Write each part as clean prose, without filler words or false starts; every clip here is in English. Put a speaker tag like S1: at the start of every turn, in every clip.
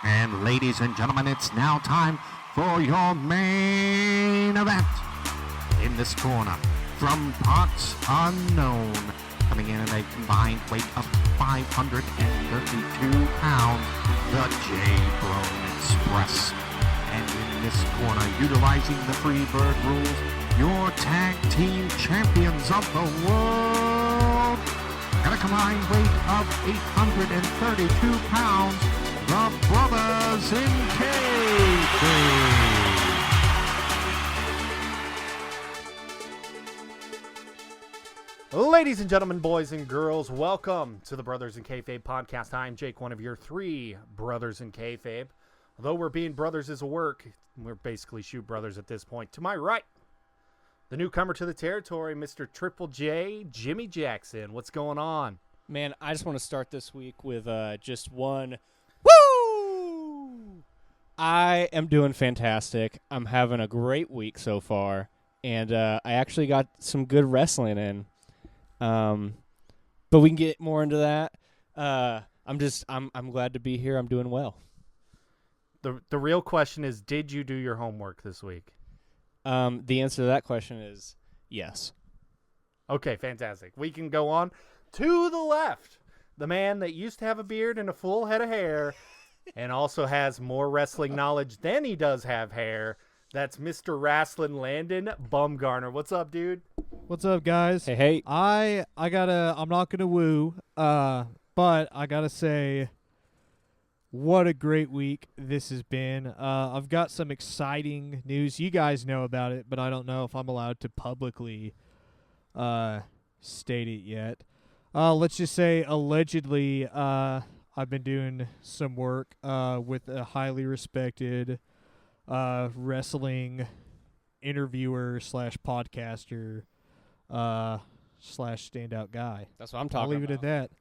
S1: And ladies and gentlemen, it's now time for your main event. In this corner, from parts unknown, coming in at a combined weight of 532 pounds, the J. Brown Express. And in this corner, utilizing the Freebird rules, your tag team champions of the world, at a combined weight of 832 pounds, the Brothers in Kayfabe.
S2: Ladies and gentlemen, boys and girls, welcome to the Brothers in Kayfabe podcast. I'm Jake, one of your three brothers in Kayfabe. Although we're being brothers is a work, we're basically shoot brothers at this point. To my right, the newcomer to the territory, Mr. Triple J, Jimmy Jackson. What's going on?
S3: Man, I just want to start this week with just one. Woo! I am doing fantastic. I'm having a great week so far, and I actually got some good wrestling in. But we can get more into that. I'm glad to be here. I'm doing well.
S2: The real question is, did you do your homework this week?
S3: The answer to that question is yes.
S2: Okay, fantastic. We can go on to the left. The man that used to have a beard and a full head of hair and also has more wrestling knowledge than he does have hair. That's Mr. Wrestling Landon Bumgarner. What's up, dude?
S4: What's up, guys?
S3: Hey.
S4: I'm not gonna woo, but I gotta say, what a great week this has been. I've got some exciting news. You guys know about it, but I don't know if I'm allowed to publicly state it yet. Let's just say, allegedly, I've been doing some work with a highly respected wrestling interviewer / podcaster / standout guy.
S3: That's what I'm talking about.
S4: I'll leave it at that.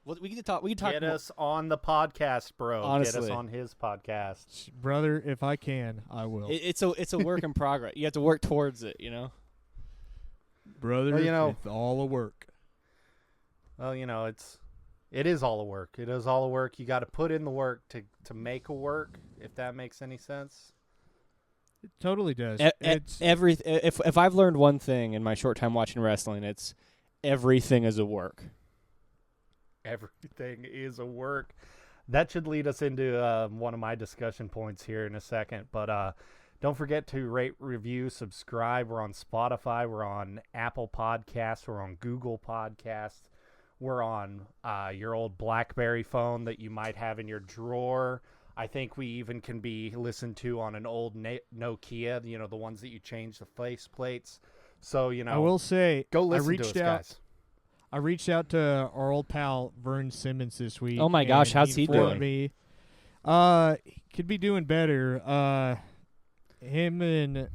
S3: Well, we can talk.
S2: Get us on the podcast, bro.
S3: Honestly.
S2: Get us on his podcast.
S4: Brother, if I can, I will.
S3: It's a work in progress. You have to work towards it, you know?
S4: Brother,
S2: Well,
S4: it's all a work.
S2: Well, it is all a work. It is all a work. You got to put in the work to make a work, if that makes any sense.
S4: It totally does.
S3: If I've learned one thing in my short time watching wrestling, it's everything is a work.
S2: Everything is a work. That should lead us into one of my discussion points here in a second. But don't forget to rate, review, subscribe. We're on Spotify. We're on Apple Podcasts. We're on Google Podcasts. We're on your old BlackBerry phone that you might have in your drawer. I think we even can be listened to on an old Nokia, the ones that you change the face plates. So,
S4: I will say,
S2: go listen to us, guys.
S4: I reached out to our old pal Vern Simmons this week.
S3: Oh my gosh, how's he doing?
S4: He could be doing better. Him and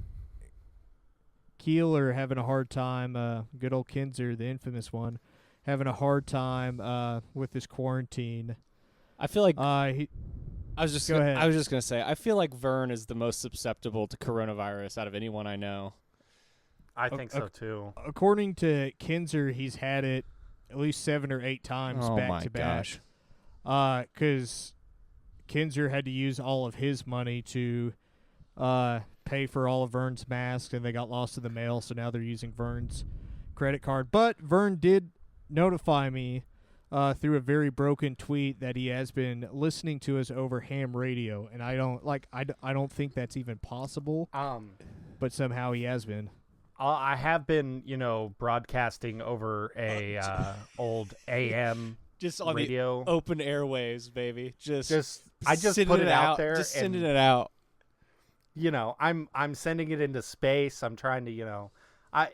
S4: Keel are having a hard time. Good old Kinzer, the infamous one, having a hard time with this quarantine.
S3: I feel like
S4: Go ahead.
S3: I was just gonna say I feel like Vern is the most susceptible to coronavirus out of anyone I know.
S2: I think so too.
S4: According to Kinzer, he's had it at least 7 or 8 times back to back. Because Kinzer had to use all of his money to pay for all of Vern's masks, and they got lost in the mail, so now they're using Vern's credit card. But Vern did notify me through a very broken tweet that he has been listening to us over ham radio, and I don't think that's even possible. But somehow he has been.
S2: I have been, broadcasting over a old AM
S3: Just on
S2: radio.
S3: the open airways, baby.
S2: I just put it out there.
S3: Just sending it out.
S2: I'm sending it into space. I'm trying to,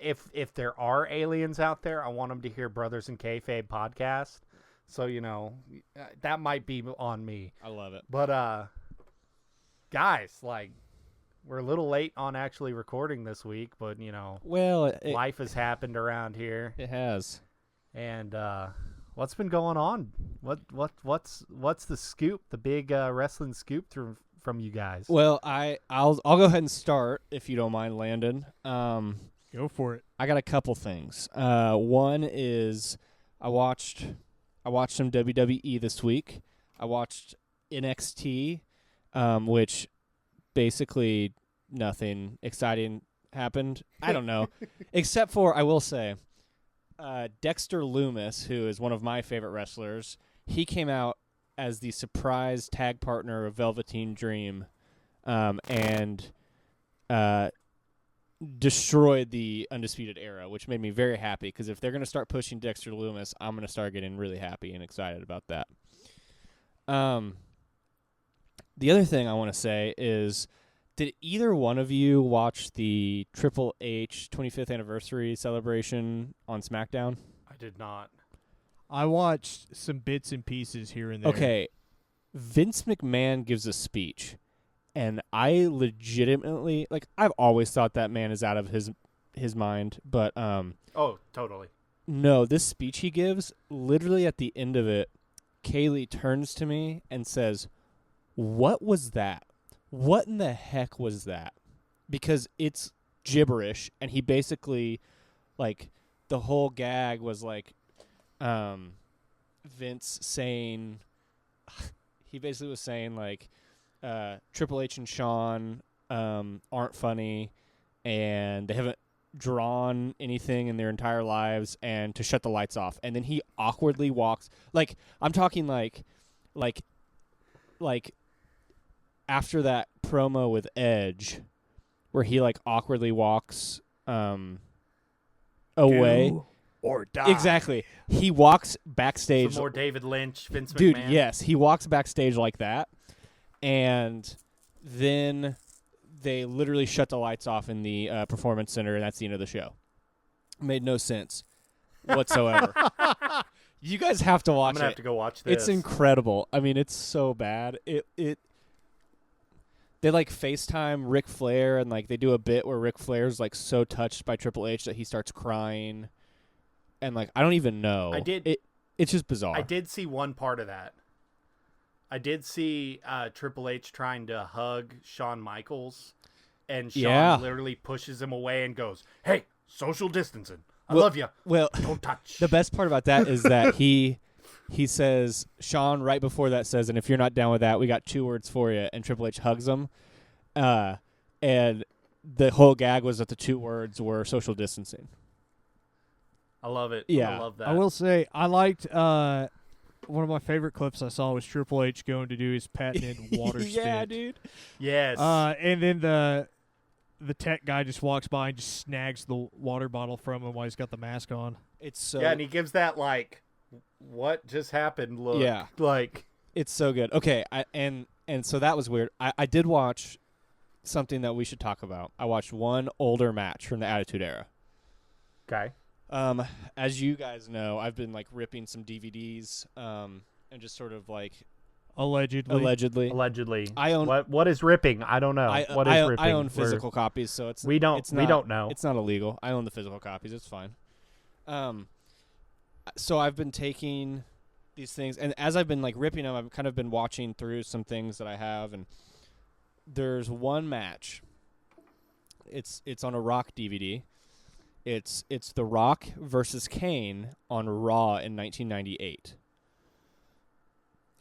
S2: if there are aliens out there, I want them to hear Brothers in Kayfabe podcast. So, that might be on me.
S3: I love it.
S2: But, guys, we're a little late on actually recording this week, but, life has happened around here.
S3: It has.
S2: And what's been going on? What's the scoop, the big wrestling scoop from you guys?
S3: Well, I'll go ahead and start if you don't mind, Landon.
S4: Go for it.
S3: I got a couple things. One is I watched some WWE this week. I watched NXT. which basically nothing exciting happened. I don't know. Except for, I will say, Dexter Loomis, who is one of my favorite wrestlers, he came out as the surprise tag partner of Velveteen Dream and destroyed the Undisputed Era, which made me very happy because if they're going to start pushing Dexter Loomis, I'm going to start getting really happy and excited about that. The other thing I want to say is, did either one of you watch the Triple H 25th anniversary celebration on SmackDown?
S2: I did not.
S4: I watched some bits and pieces here and there.
S3: Okay, Vince McMahon gives a speech, and I legitimately, like, I've always thought that man is out of his mind, but
S2: Oh, totally.
S3: no, this speech he gives, literally at the end of it, Kaylee turns to me and says, "What was that? What in the heck was that?" Because it's gibberish, and he basically, like, the whole gag was like, Vince saying, he basically was saying, like, Triple H and Shawn aren't funny, and they haven't drawn anything in their entire lives, and to shut the lights off. And then he awkwardly walks, like, I'm talking like after that promo with Edge, where he, like, awkwardly walks away.
S4: Do or die.
S3: Exactly. He walks backstage.
S2: Some more David Lynch, Vince
S3: Dude,
S2: McMahon.
S3: yes. He walks backstage like that, and then they literally shut the lights off in the Performance Center, and that's the end of the show. Made no sense whatsoever. You guys have to watch
S2: I'm gonna
S3: it.
S2: have to go watch this.
S3: It's incredible. I mean, it's so bad. They, like, FaceTime Ric Flair, and, like, they do a bit where Ric Flair's, like, so touched by Triple H that he starts crying. And, like, I don't even know. It's just bizarre.
S2: I did see one part of that. I did see Triple H trying to hug Shawn Michaels, and Shawn literally pushes him away and goes, "Hey, social distancing. I love you.
S3: Well,
S2: Don't touch."
S3: the best part about that is that he says, Shawn right before that says, "And if you're not down with that, we got 2 words for you." And Triple H hugs him. And the whole gag was that the 2 words were social distancing.
S2: I love it.
S3: Yeah.
S2: I love that.
S4: I will say, I liked one of my favorite clips I saw was Triple H going to do his patented water
S3: Yeah,
S4: stint.
S3: dude.
S2: Yes.
S4: And then the tech guy just walks by and just snags the water bottle from him while he's got the mask on.
S3: It's so
S2: yeah, and he gives that, like, what just happened look.
S3: Yeah.
S2: Like,
S3: it's so good. Okay, and so that was weird. I did watch something that we should talk about. I watched one older match from the Attitude Era.
S2: okay.
S3: As you guys know, I've been, like, ripping some DVDs and just sort of, like,
S4: Allegedly.
S3: I own
S2: what is ripping? I don't know. What is ripping?
S3: I own physical copies, so
S2: We don't know.
S3: It's not illegal. I own the physical copies. It's fine. So I've been taking these things, and as I've been, like, ripping them, I've kind of been watching through some things that I have, and there's one match. It's on a Rock DVD. It's The Rock versus Kane on Raw in 1998.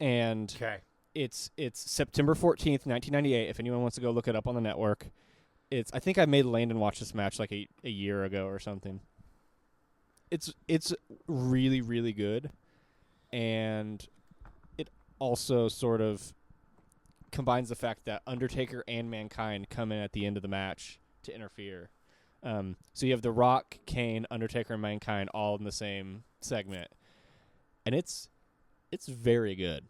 S3: And
S2: Okay.
S3: it's September 14th, 1998, if anyone wants to go look it up on the network. I think I made Landon watch this match like a year ago or something. It's really, really good. And it also sort of combines the fact that Undertaker and Mankind come in at the end of the match to interfere. So you have The Rock, Kane, Undertaker, and Mankind all in the same segment. And it's very good.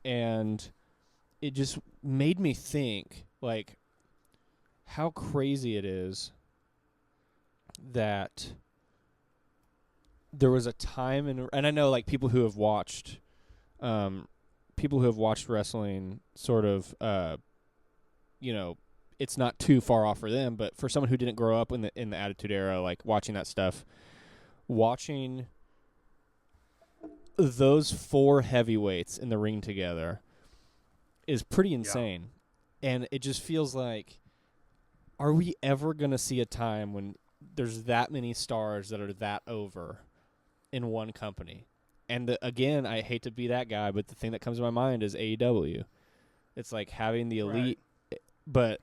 S3: And it just made me think, like, how crazy it is that there was a time and I know, like, people who have watched wrestling sort of it's not too far off for them, but for someone who didn't grow up in the Attitude Era, like, watching that stuff, watching those 4 heavyweights in the ring together is pretty insane. Yeah. And it just feels like, are we ever going to see a time when there's that many stars that are that over in one company? And again, I hate to be that guy, but the thing that comes to my mind is AEW. It's like having the elite, but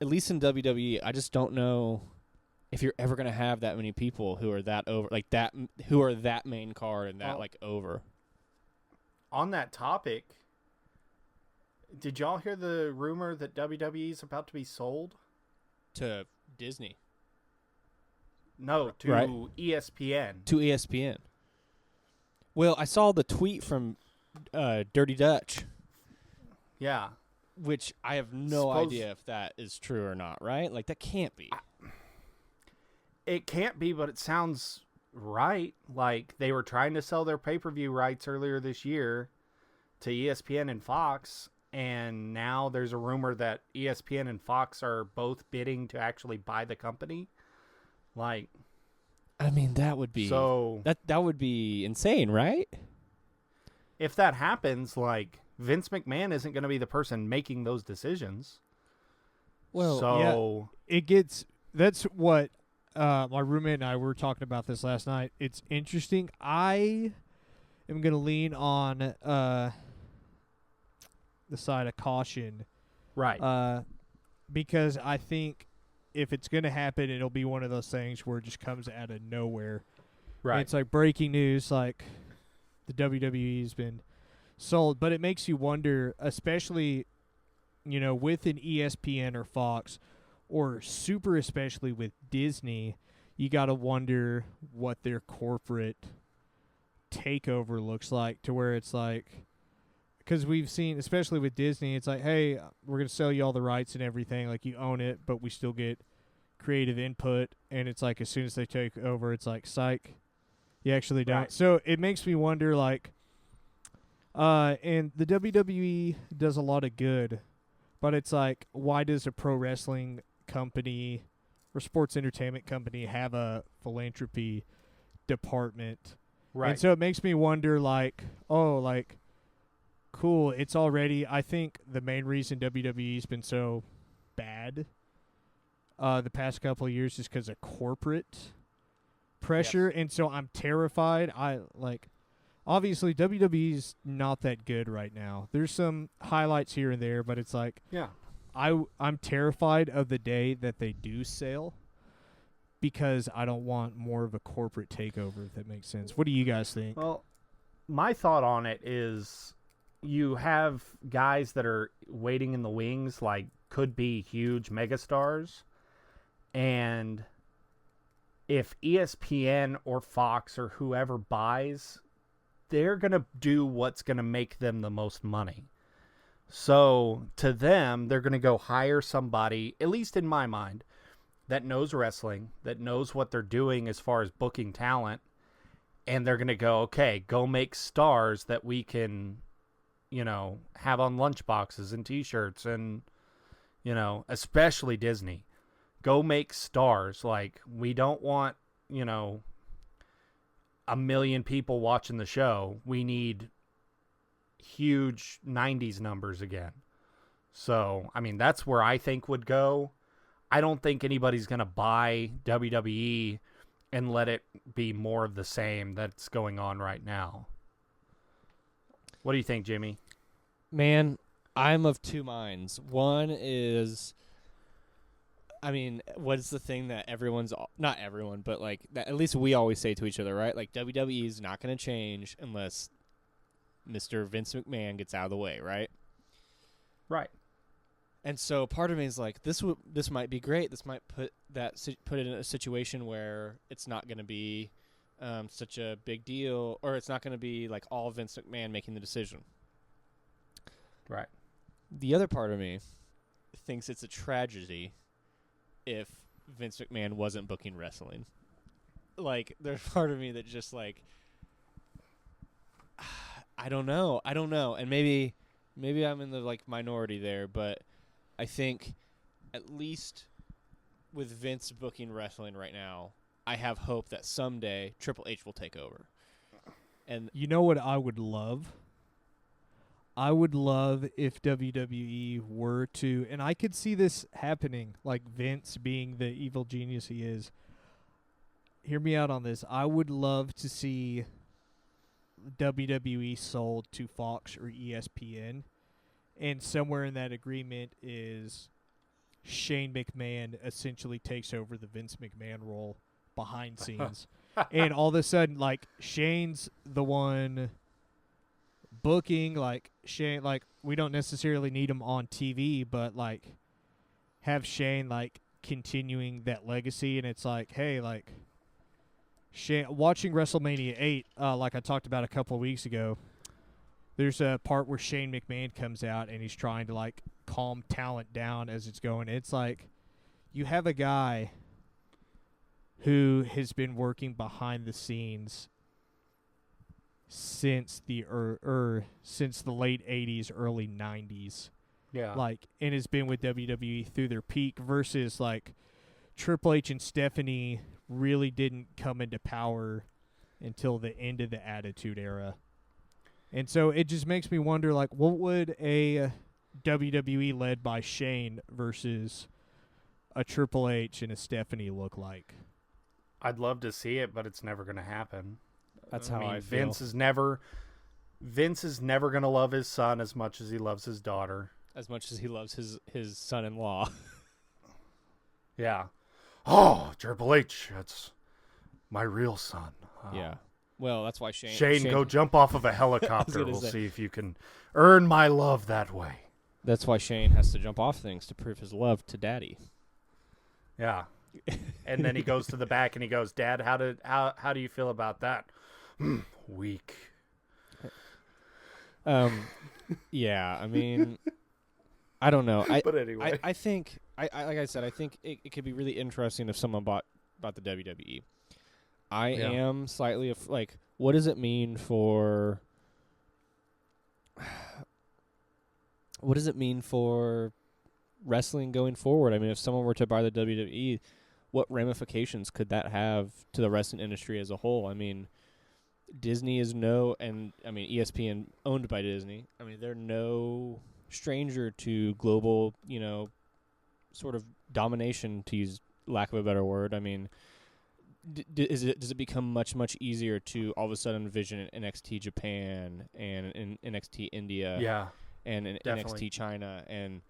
S3: at least in WWE, I just don't know if you're ever going to have that many people who are that over, like that, who are that main card and that like over.
S2: On that topic, did y'all hear the rumor that WWE is about to be sold?
S3: To Disney.
S2: No, to ESPN.
S3: To ESPN. Well, I saw the tweet from Dirty Dutch.
S2: Yeah.
S3: Which I have no idea if that is true or not, right? Like, that can't be.
S2: It can't be, but it sounds right. Like, they were trying to sell their pay-per-view rights earlier this year to ESPN and Fox, and now there's a rumor that ESPN and Fox are both bidding to actually buy the company. Like,
S3: I mean, that would be that would be insane, right?
S2: If that happens, like, Vince McMahon isn't going to be the person making those decisions.
S4: Well,
S2: so
S4: that's what my roommate and I were talking about this last night. It's interesting. I am going to lean on the side of caution.
S2: Right.
S4: Because I think if it's going to happen, it'll be one of those things where it just comes out of nowhere.
S2: Right.
S4: And it's like breaking news, like the WWE has been sold. But it makes you wonder, especially, with an ESPN or Fox, or super especially with Disney, you got to wonder what their corporate takeover looks like, to where it's like, because we've seen, especially with Disney, it's like, hey, we're going to sell you all the rights and everything. Like, you own it, but we still get creative input. And it's like, as soon as they take over, it's like, psych, you actually don't.
S2: Right.
S4: So it makes me wonder, like, and the WWE does a lot of good, but it's like, why does a pro wrestling company or sports entertainment company have a philanthropy department?
S2: Right.
S4: And so it makes me wonder, like, cool, it's already, I think the main reason WWE's been so bad the past couple of years is because of corporate pressure. Yes. And so I'm terrified. Obviously WWE's not that good right now. There's some highlights here and there, but it's like,
S2: yeah,
S4: I'm terrified of the day that they do sell, because I don't want more of a corporate takeover, if that makes sense. What do you guys think?
S2: Well, my thought on it is, you have guys that are waiting in the wings, like, could be huge megastars. And if ESPN or Fox or whoever buys, they're going to do what's going to make them the most money. So to them, they're going to go hire somebody, at least in my mind, that knows wrestling, that knows what they're doing as far as booking talent. And they're going to go, okay, go make stars that we can, have on lunchboxes and T-shirts, and, especially Disney. Go make stars. Like, we don't want, 1 million people watching the show. We need huge 90s numbers again. So, I mean, that's where I think would go. I don't think anybody's going to buy WWE and let it be more of the same that's going on right now. What do you think, Jimmy?
S3: Man, I'm of two minds. One is, what is the thing that not everyone, but like, that at least we always say to each other, right? Like, WWE is not going to change unless Mr. Vince McMahon gets out of the way, right?
S2: Right.
S3: And so part of me is like, this might be great. This might put it in a situation where it's not going to be such a big deal, or it's not going to be like all Vince McMahon making the decision.
S2: Right.
S3: The other part of me thinks it's a tragedy if Vince McMahon wasn't booking wrestling. Like, there's part of me that just like, I don't know. And maybe I'm in the like minority there, but I think at least with Vince booking wrestling right now, I have hope that someday Triple H will take over. And
S4: you know what I would love? I would love if WWE were to, and I could see this happening, like Vince being the evil genius he is. Hear me out on this. I would love to see WWE sold to Fox or ESPN, and somewhere in that agreement is Shane McMahon essentially takes over the Vince McMahon role behind scenes. And all of a sudden, like, Shane's the one booking, like, Shane, like, we don't necessarily need him on TV, but, like, have Shane, like, continuing that legacy. And it's like, hey, like, Shane, watching WrestleMania 8, like I talked about a couple of weeks ago, there's a part where Shane McMahon comes out and he's trying to, like, calm talent down as it's going. It's like, you have a guy who has been working behind the scenes since the since the late 80s, early 90s.
S2: Yeah.
S4: Like, and has been with WWE through their peak, versus like Triple H and Stephanie really didn't come into power until the end of the Attitude Era. And so it just makes me wonder, like, what would a WWE led by Shane versus a Triple H and a Stephanie look like?
S2: I'd love to see it, but it's never going to happen.
S3: That's how I feel.
S2: Vince is never going to love his son as much as he loves his daughter.
S3: As much as he loves his son-in-law.
S2: Yeah. Oh, Triple H, that's my real son. Oh.
S3: Yeah. Well, that's why
S2: Shane, go jump off of a helicopter. We'll see if you can earn my love that way.
S3: That's why Shane has to jump off things to prove his love to Daddy.
S2: Yeah. And then he goes to the back and he goes, Dad, how do you feel about that? Weak.
S3: Yeah, I mean, I don't know.
S2: But anyway.
S3: I think, like I said, I think it could be really interesting if someone bought the WWE. I am slightly like, what does it mean for wrestling going forward? I mean, if someone were to buy the WWE, what ramifications could that have to the wrestling industry as a whole? I mean, Disney is ESPN owned by Disney. I mean, they're no stranger to global, sort of domination, to use lack of a better word. I mean, does it become much, much easier to all of a sudden envision NXT Japan and NXT India and NXT China and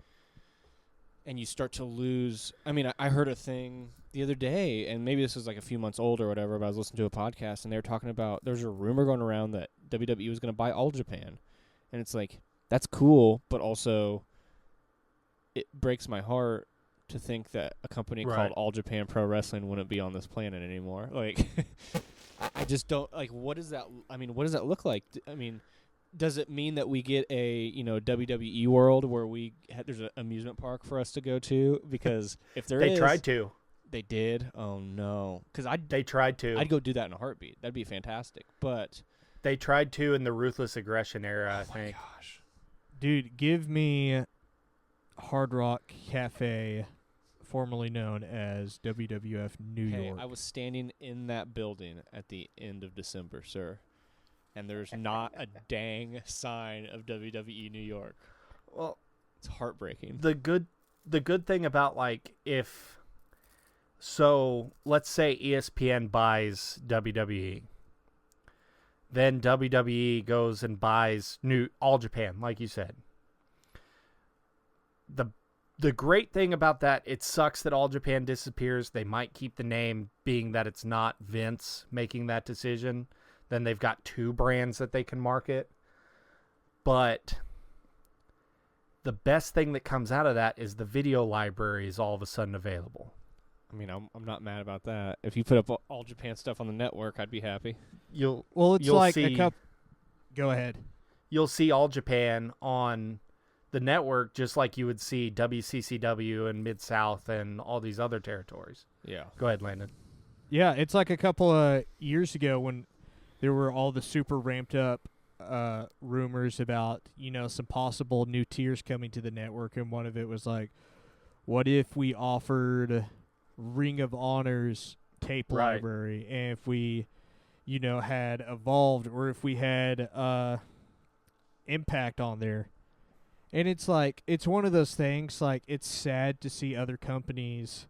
S3: you start to lose. I mean, I heard a thing the other day, and maybe this was like a few months old or whatever, but I was listening to a podcast, and they were talking about, there's a rumor going around that WWE was going to buy All Japan. And it's like, that's cool, but also it breaks my heart to think that a company called All Japan Pro Wrestling wouldn't be on this planet anymore. Like, I just don't, like, what does that look like? I mean, does it mean that we get a, WWE world where there's an amusement park for us to go to? Because if
S2: they tried to.
S3: They did? Oh, no. Because
S2: they tried to.
S3: I'd go do that in a heartbeat. That'd be fantastic. But
S2: they tried to in the Ruthless Aggression era, I think.
S3: Oh, gosh.
S4: Dude, give me Hard Rock Cafe, formerly known as WWF New York.
S3: I was standing in that building at the end of December, sir. And there's not a dang sign of WWE New York.
S2: Well,
S3: it's heartbreaking.
S2: The good thing about, like, let's say ESPN buys WWE. Then WWE goes and buys All Japan, like you said. The great thing about that, it sucks that All Japan disappears. They might keep the name, being that it's not Vince making that decision. Then they've got two brands that they can market. But the best thing that comes out of that is the video library is all of a sudden available.
S3: I mean, I'm not mad about that. If you put up All Japan stuff on the network, I'd be happy.
S2: You'll
S4: see, go ahead.
S2: You'll see All Japan on the network just like you would see WCCW and Mid-South and all these other territories.
S3: Yeah.
S2: Go ahead, Landon.
S4: Yeah, it's like a couple of years ago when there were all the super ramped up rumors about, some possible new tiers coming to the network, and one of it was like, what if we offered Ring of Honor's tape library, and if we, had Evolved, or if we had Impact on there. And it's like, it's one of those things, like, it's sad to see other companies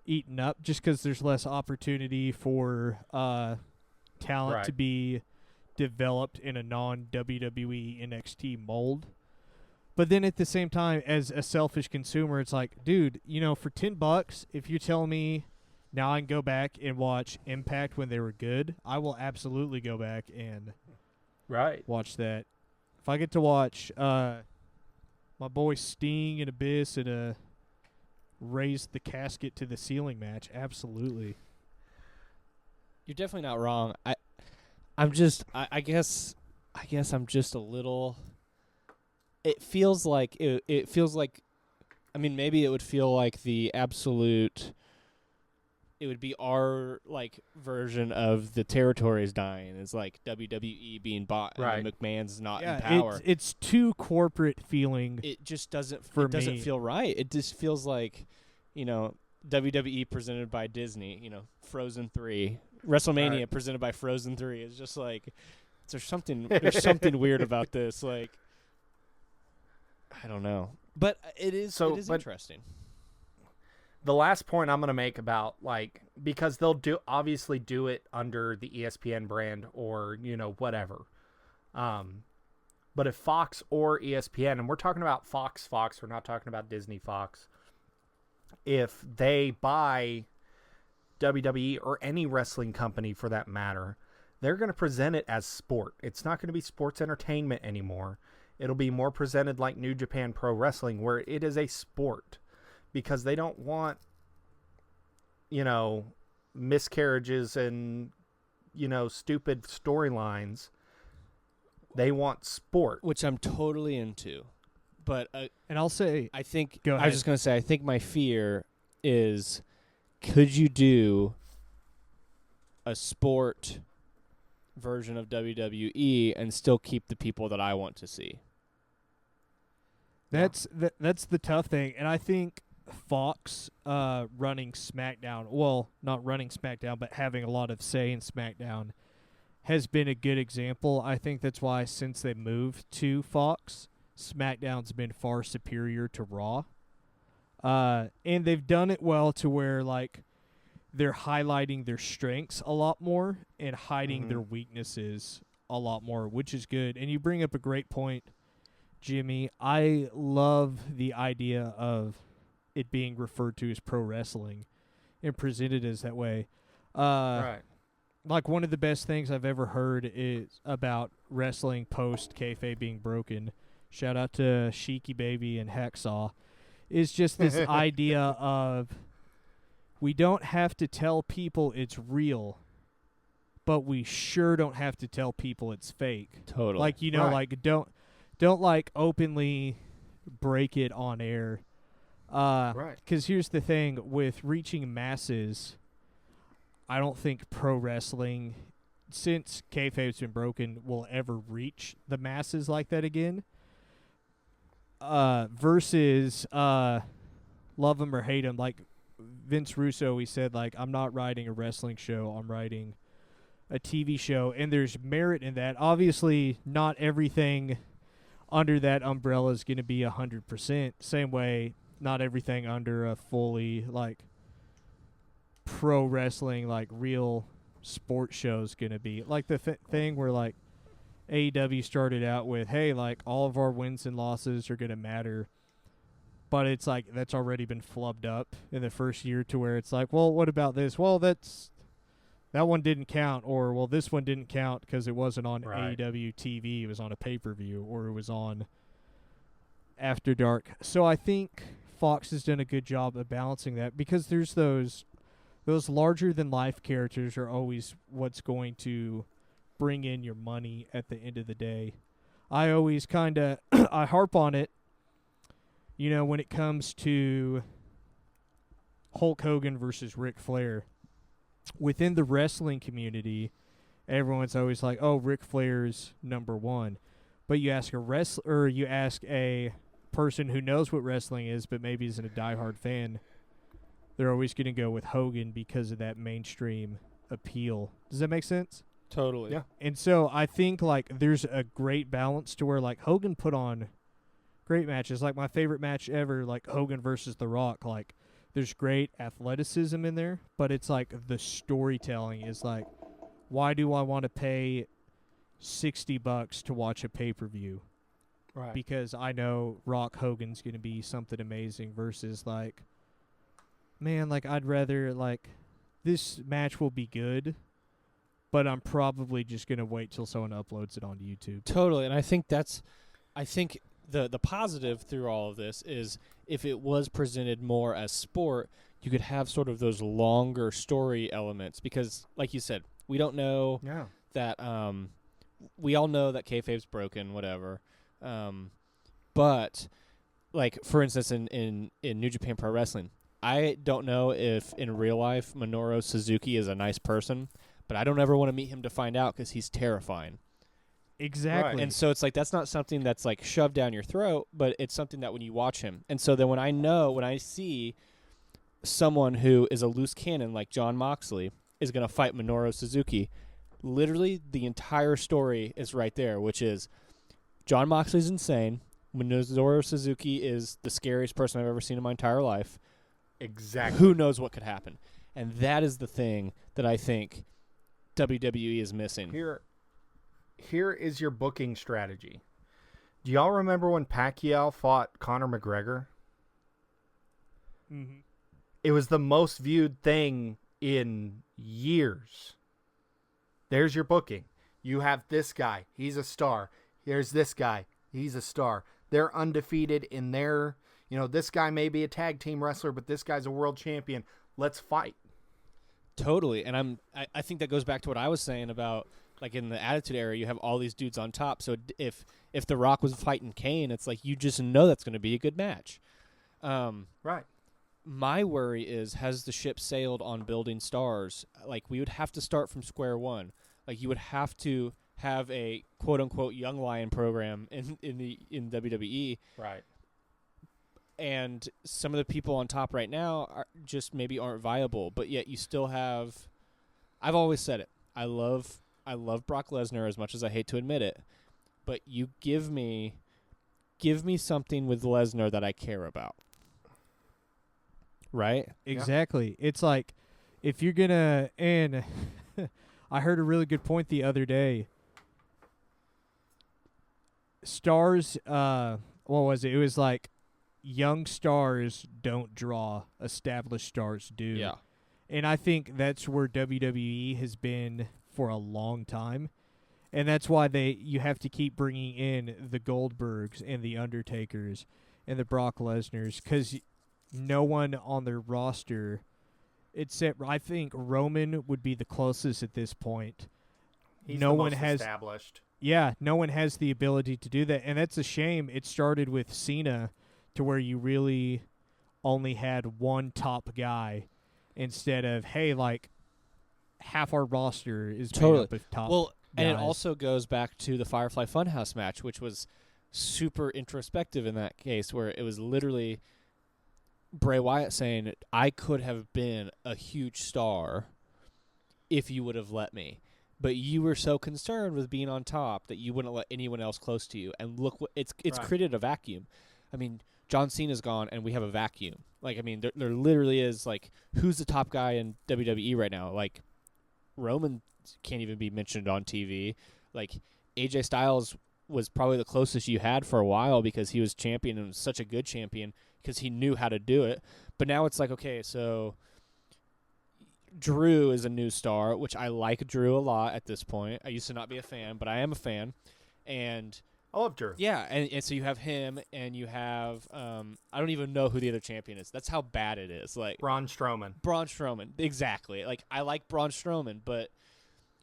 S4: eaten up just because there's less opportunity for talent to be developed in a non-WWE NXT mold. But then at the same time, as a selfish consumer, it's like, dude, for $10, if you tell me now I can go back and watch Impact when they were good, I will absolutely go back and watch that. If I get to watch my boy Sting and Abyss in a raise the casket to the ceiling match, absolutely.
S3: You're definitely not wrong. I guess I'm just a little. It feels like it feels like, I mean, maybe it would feel like the absolute. It would be our version of the territories dying. It's like WWE being bought and McMahon's not in power.
S4: It's too corporate feeling.
S3: It just doesn't feel right. It just feels like, WWE presented by Disney. Frozen 3, WrestleMania presented by Frozen 3. It's just like there's something weird about this. Like, I don't know, but it is interesting.
S2: The last point I'm going to make about, because they'll obviously do it under the ESPN brand or, whatever. But if Fox or ESPN, and we're talking about Fox, we're not talking about Disney Fox. If they buy WWE or any wrestling company for that matter, they're going to present it as sport. It's not going to be sports entertainment anymore. It'll be more presented like New Japan Pro Wrestling, where it is a sport. Because they don't want, miscarriages and, stupid storylines. They want sport.
S3: Which I'm totally into. But
S4: and I'll say,
S3: I think,
S4: go ahead.
S3: I was just going to say, I think my fear is, could you do a sport version of WWE and still keep the people that I want to see?
S4: That's the tough thing. And I think Fox running SmackDown, well, not running SmackDown, but having a lot of say in SmackDown has been a good example. I think that's why since they moved to Fox, SmackDown's been far superior to Raw. And they've done it well to where, they're highlighting their strengths a lot more and hiding their weaknesses a lot more, which is good. And you bring up a great point, Jimmy. I love the idea of it being referred to as pro wrestling and presented as that way. One of the best things I've ever heard is about wrestling post kayfabe being broken. Shout out to Sheiky Baby and Hacksaw. Is just this idea of we don't have to tell people it's real, but we sure don't have to tell people it's fake.
S3: Totally.
S4: Don't openly break it on air. Because here's the thing with reaching masses, I don't think pro wrestling, since kayfabe's been broken, will ever reach the masses like that again. Versus love him or hate him, like Vince Russo, he said, I'm not writing a wrestling show, I'm writing a TV show, and there's merit in that. Obviously, not everything under that umbrella is going to be 100%. Same way, not everything under a fully, pro wrestling, real sports show is going to be. The thing where, AEW started out with, hey, all of our wins and losses are going to matter. But it's that's already been flubbed up in the first year to where it's well, what about this? Well, that one didn't count. Or, well, this one didn't count because it wasn't on AEW TV. It was on a pay-per-view, or it was on After Dark. So I think Fox has done a good job of balancing that, because there's those larger-than-life characters are always what's going to bring in your money at the end of the day. I always I harp on it, when it comes to Hulk Hogan versus Ric Flair. Within the wrestling community, everyone's always like, oh, Ric Flair's number one. But you ask a person who knows what wrestling is, but maybe isn't a diehard fan, they're always going to go with Hogan because of that mainstream appeal. Does that make sense?
S3: Totally.
S2: Yeah.
S4: And so I think there's a great balance to where Hogan put on great matches. My favorite match ever, Hogan versus The Rock. There's great athleticism in there, but it's the storytelling is why do I want to pay $60 to watch a pay-per-view?
S2: Right.
S4: because I know Rock Hogan's going to be something amazing versus like, man, like I'd rather like this match will be good, but I'm probably just going to wait till someone uploads it onto YouTube.
S3: Totally, and I think the positive through all of this is if it was presented more as sport, you could have sort of those longer story elements because, like you said, we don't know that we all know that kayfabe's broken, whatever. But like for instance, in New Japan Pro Wrestling, I don't know if in real life Minoru Suzuki is a nice person, but I don't ever want to meet him to find out because he's terrifying.
S4: Exactly.
S3: Right. And so it's like that's not something that's like shoved down your throat, but it's something that when you watch him. And so then when I see someone who is a loose cannon like Jon Moxley is going to fight Minoru Suzuki, literally the entire story is right there, which is Jon Moxley's insane. Minoru Suzuki is the scariest person I've ever seen in my entire life.
S2: Exactly.
S3: Who knows what could happen? And that is the thing that I think WWE is missing.
S2: Here is your booking strategy. Do y'all remember when Pacquiao fought Conor McGregor?
S4: Mm-hmm.
S2: It was the most viewed thing in years. There's your booking. You have this guy. He's a star. Here's this guy. He's a star. They're undefeated in their, this guy may be a tag team wrestler, but this guy's a world champion. Let's fight.
S3: Totally. And I think that goes back to what I was saying about, like, in the Attitude Era, you have all these dudes on top. So if The Rock was fighting Kane, it's like you just know that's going to be a good match.
S2: Right.
S3: My worry is, has the ship sailed on building stars? Like, we would have to start from square one. Like, you would have to have a quote-unquote Young Lion program in WWE.
S2: Right.
S3: And some of the people on top right now aren't viable. But yet you still have... I've always said it. I love Brock Lesnar as much as I hate to admit it, but you give me something with Lesnar that I care about. Right?
S4: Exactly. Yeah. It's like if you're going to and I heard a really good point the other day. Stars what was it? It was like young stars don't draw, established stars do.
S3: Yeah.
S4: And I think that's where WWE has been for a long time. And that's why you have to keep bringing in the Goldbergs and the Undertakers and the Brock Lesnars because no one on their roster, except I think Roman would be the closest at this point.
S2: He's
S4: no
S2: the
S4: one
S2: most
S4: has
S2: established.
S4: Yeah, no one has the ability to do that. And that's a shame. It started with Cena to where you really only had one top guy instead of, hey, like, half our roster is made up of top guys.
S3: And it also goes back to the Firefly Funhouse match, which was super introspective in that case, where it was literally Bray Wyatt saying, I could have been a huge star if you would have let me. But you were so concerned with being on top that you wouldn't let anyone else close to you. And look, it's right. Created a vacuum. I mean, John Cena's gone, and we have a vacuum. Like, I mean, there literally is, like, who's the top guy in WWE right now? Like, Roman can't even be mentioned on TV. Like, AJ Styles was probably the closest you had for a while because he was champion and was such a good champion because he knew how to do it. But now it's like, okay, so Drew is a new star, which I like Drew a lot at this point. I used to not be a fan, but I am a fan. And
S2: I love Drew.
S3: Yeah, and so you have him, and you have I don't even know who the other champion is. That's how bad it is. Like
S2: Braun Strowman,
S3: exactly. Like, I like Braun Strowman, but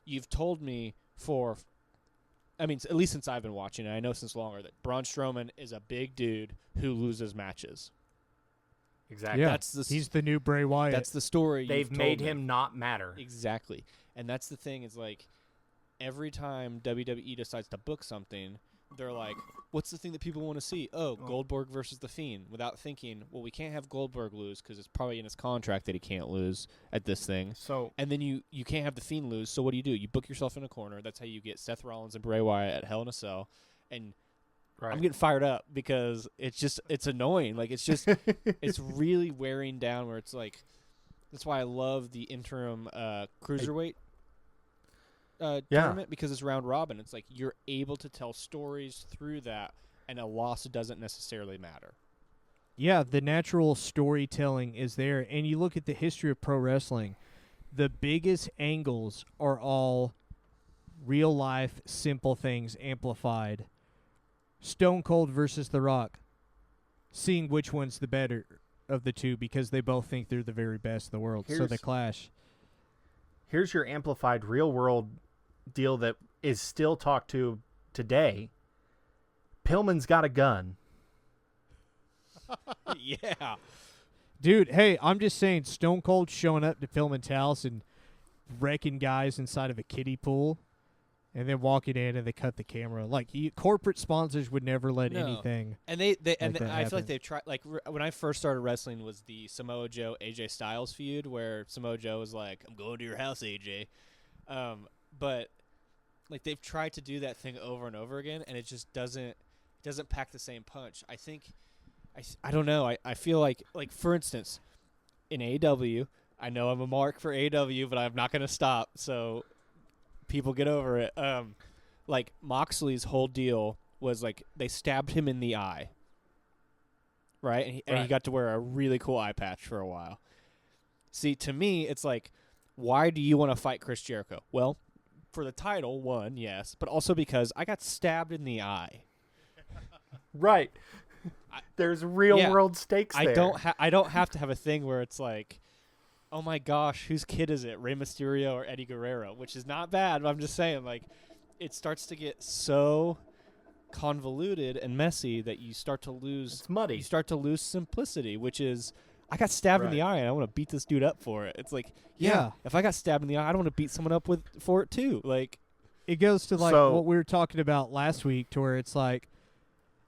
S3: you've told me at least since I've been watching, and I know since longer, that Braun Strowman is a big dude who loses matches.
S2: Exactly.
S4: Yeah, he's the new Bray Wyatt.
S3: That's the story.
S2: They've made him not matter.
S3: Exactly, and that's the thing. Is like every time WWE decides to book something, they're like, what's the thing that people want to see? Oh, Goldberg versus The Fiend. Without thinking, well, we can't have Goldberg lose because it's probably in his contract that he can't lose at this thing.
S2: So,
S3: and then you can't have The Fiend lose, so what do? You book yourself in a corner. That's how you get Seth Rollins and Bray Wyatt at Hell in a Cell. And I'm getting fired up because it's annoying. Like, it's just, it's really wearing down where it's like, that's why I love the interim cruiserweight tournament because it's round robin. It's like you're able to tell stories through that and a loss doesn't necessarily matter.
S4: Yeah, the natural storytelling is there. And you look at the history of pro wrestling, the biggest angles are all real life, simple things amplified. Stone Cold versus The Rock, seeing which one's the better of the two because they both think they're the very best in the world. So they clash.
S2: Here's your amplified real world deal that is still talked to today. Pillman's got a gun.
S3: Yeah.
S4: Dude, hey, I'm just saying Stone Cold showing up to Pillman's house and wrecking guys inside of a kiddie pool and then walking in and they cut the camera. Like, corporate sponsors would never let anything.
S3: And
S4: I
S3: feel like they've tried, like, when I first started wrestling was the Samoa Joe AJ Styles feud where Samoa Joe was like, I'm going to your house, AJ. But like they've tried to do that thing over and over again and it just doesn't pack the same punch. I think I don't know. I feel like for instance, in AEW, I know I'm a mark for AEW, but I'm not going to stop. So people get over it. Like Moxley's whole deal was like they stabbed him in the eye, right? And he got to wear a really cool eye patch for a while. See, to me, it's like, why do you want to fight Chris Jericho? Well, for the title, one, yes, but also because I got stabbed in the eye.
S2: Right. There's real world stakes there.
S3: I don't have to have a thing where it's like, oh my gosh, whose kid is it? Rey Mysterio or Eddie Guerrero? Which is not bad, but I'm just saying, like, it starts to get so convoluted and messy that you start to lose.
S2: It's muddy.
S3: You start to lose simplicity, which is, I got stabbed in the eye and I want to beat this dude up for it. It's like, yeah, if I got stabbed in the eye, I don't want to beat someone up for it too. Like,
S4: it goes to like what we were talking about last week, to where it's like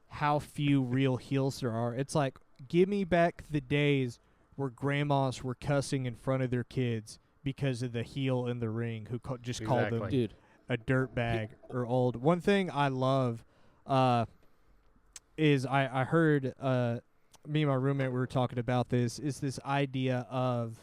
S4: how few real heels there are. It's like, give me back the days where grandmas were cussing in front of their kids because of the heel in the ring who just called them a dirtbag or old. One thing I love is I heard me and my roommate were talking about this, is this idea of,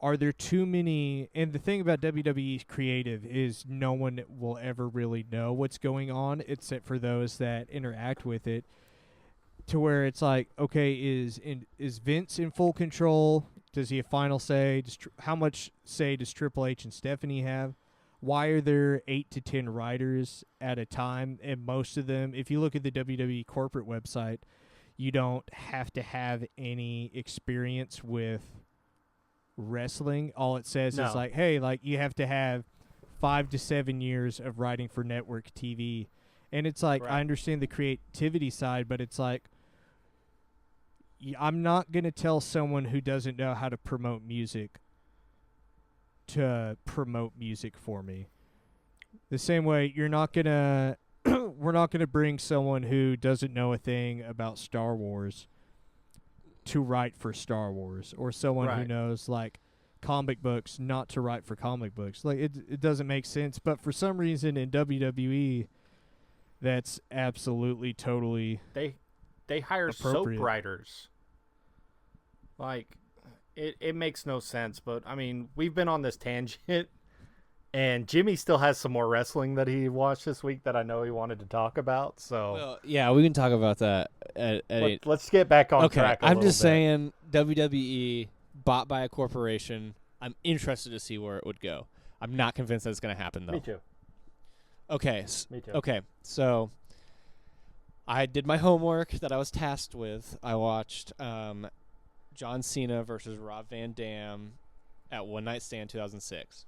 S4: are there too many, and the thing about WWE's creative is no one will ever really know what's going on except for those that interact with it, to where it's like, okay, is Vince in full control? Does he have final say? How much say does Triple H and Stephanie have? Why are there 8 to 10 writers at a time? And most of them, if you look at the WWE corporate website, you don't have to have any experience with wrestling. All it says is like, hey, like you have to have 5 to 7 years of writing for network TV. And it's like, I understand the creativity side, but it's like, I'm not going to tell someone who doesn't know how to promote music to promote music for me. The same way you're not going to we're not going to bring someone who doesn't know a thing about Star Wars to write for Star Wars, or someone who knows like comic books not to write for comic books. Like it doesn't make sense, but for some reason in WWE that's absolutely totally
S2: they hire soap writers. Like it makes no sense, but I mean, we've been on this tangent and Jimmy still has some more wrestling that he watched this week that I know he wanted to talk about. So
S3: well, yeah, we can talk about that
S2: let's get back on track a
S3: I'm just
S2: bit.
S3: saying WWE bought by a corporation. I'm interested to see where it would go. I'm not convinced that it's going to happen though.
S2: Me too.
S3: Okay.
S2: Me too.
S3: Okay. So I did my homework that I was tasked with. I watched John Cena versus Rob Van Dam at One Night Stand 2006.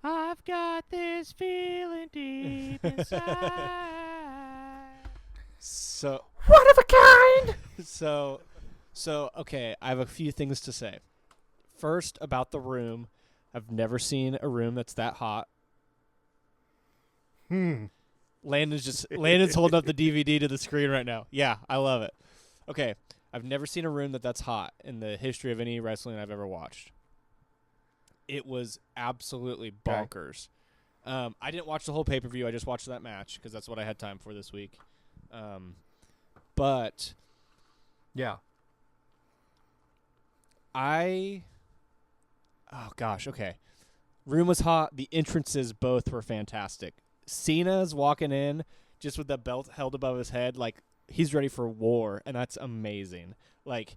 S4: I've got this feeling deep inside.
S3: So
S2: one of a kind.
S3: So okay, I have a few things to say. First, about the room. I've never seen a room that's that hot. Landon's holding up the DVD to the screen right now. Yeah, I love it. Okay, I've never seen a room that's hot in the history of any wrestling I've ever watched. It was absolutely bonkers. I didn't watch the whole pay-per-view. I just watched that match because that's what I had time for this week. But
S2: yeah,
S3: oh gosh, okay. Room was hot. The entrances both were fantastic. Cena's walking in, just with the belt held above his head, like he's ready for war, and that's amazing. Like